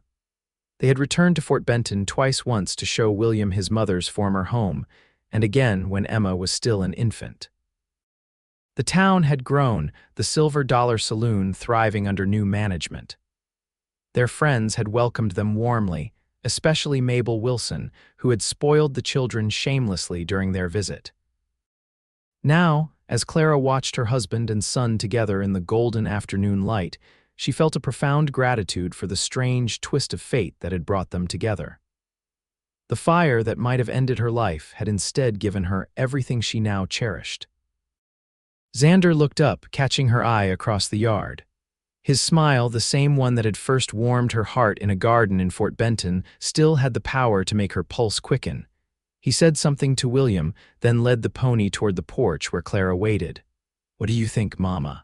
S1: They had returned to Fort Benton twice, once to show William his mother's former home, and again when Emma was still an infant. The town had grown, the Silver Dollar Saloon thriving under new management. Their friends had welcomed them warmly, especially Mabel Wilson, who had spoiled the children shamelessly during their visit. Now, as Clara watched her husband and son together in the golden afternoon light, she felt a profound gratitude for the strange twist of fate that had brought them together. The fire that might have ended her life had instead given her everything she now cherished. Xander looked up, catching her eye across the yard. His smile, the same one that had first warmed her heart in a garden in Fort Benton, still had the power to make her pulse quicken. He said something to William, then led the pony toward the porch where Clara waited. "What do you think, Mama?"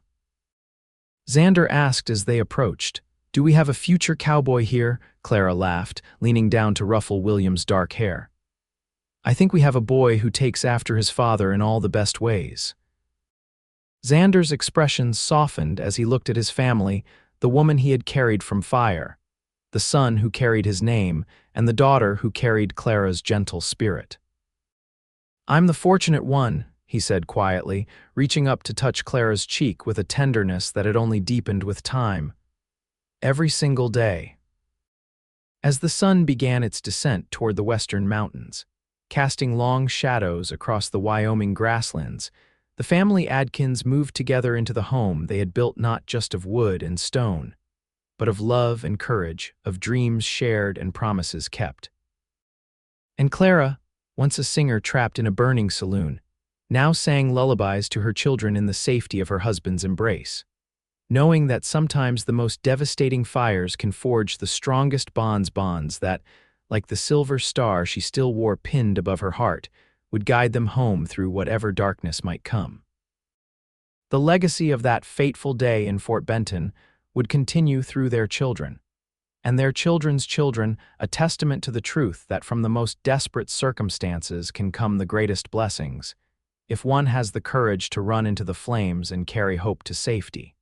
S1: Xander asked as they approached. "Do we have a future cowboy here?" Clara laughed, leaning down to ruffle William's dark hair. "I think we have a boy who takes after his father in all the best ways." Xander's expression softened as he looked at his family, the woman he had carried from fire, the son who carried his name, and the daughter who carried Clara's gentle spirit. "I'm the fortunate one," he said quietly, reaching up to touch Clara's cheek with a tenderness that had only deepened with time. "Every single day." As the sun began its descent toward the western mountains, casting long shadows across the Wyoming grasslands, the family Adkins moved together into the home they had built, not just of wood and stone, but of love and courage, of dreams shared and promises kept. And Clara, once a singer trapped in a burning saloon, now sang lullabies to her children in the safety of her husband's embrace, knowing that sometimes the most devastating fires can forge the strongest bonds that, like the silver star she still wore pinned above her heart, would guide them home through whatever darkness might come. The legacy of that fateful day in Fort Benton would continue through their children, and their children's children, a testament to the truth that from the most desperate circumstances can come the greatest blessings, if one has the courage to run into the flames and carry hope to safety.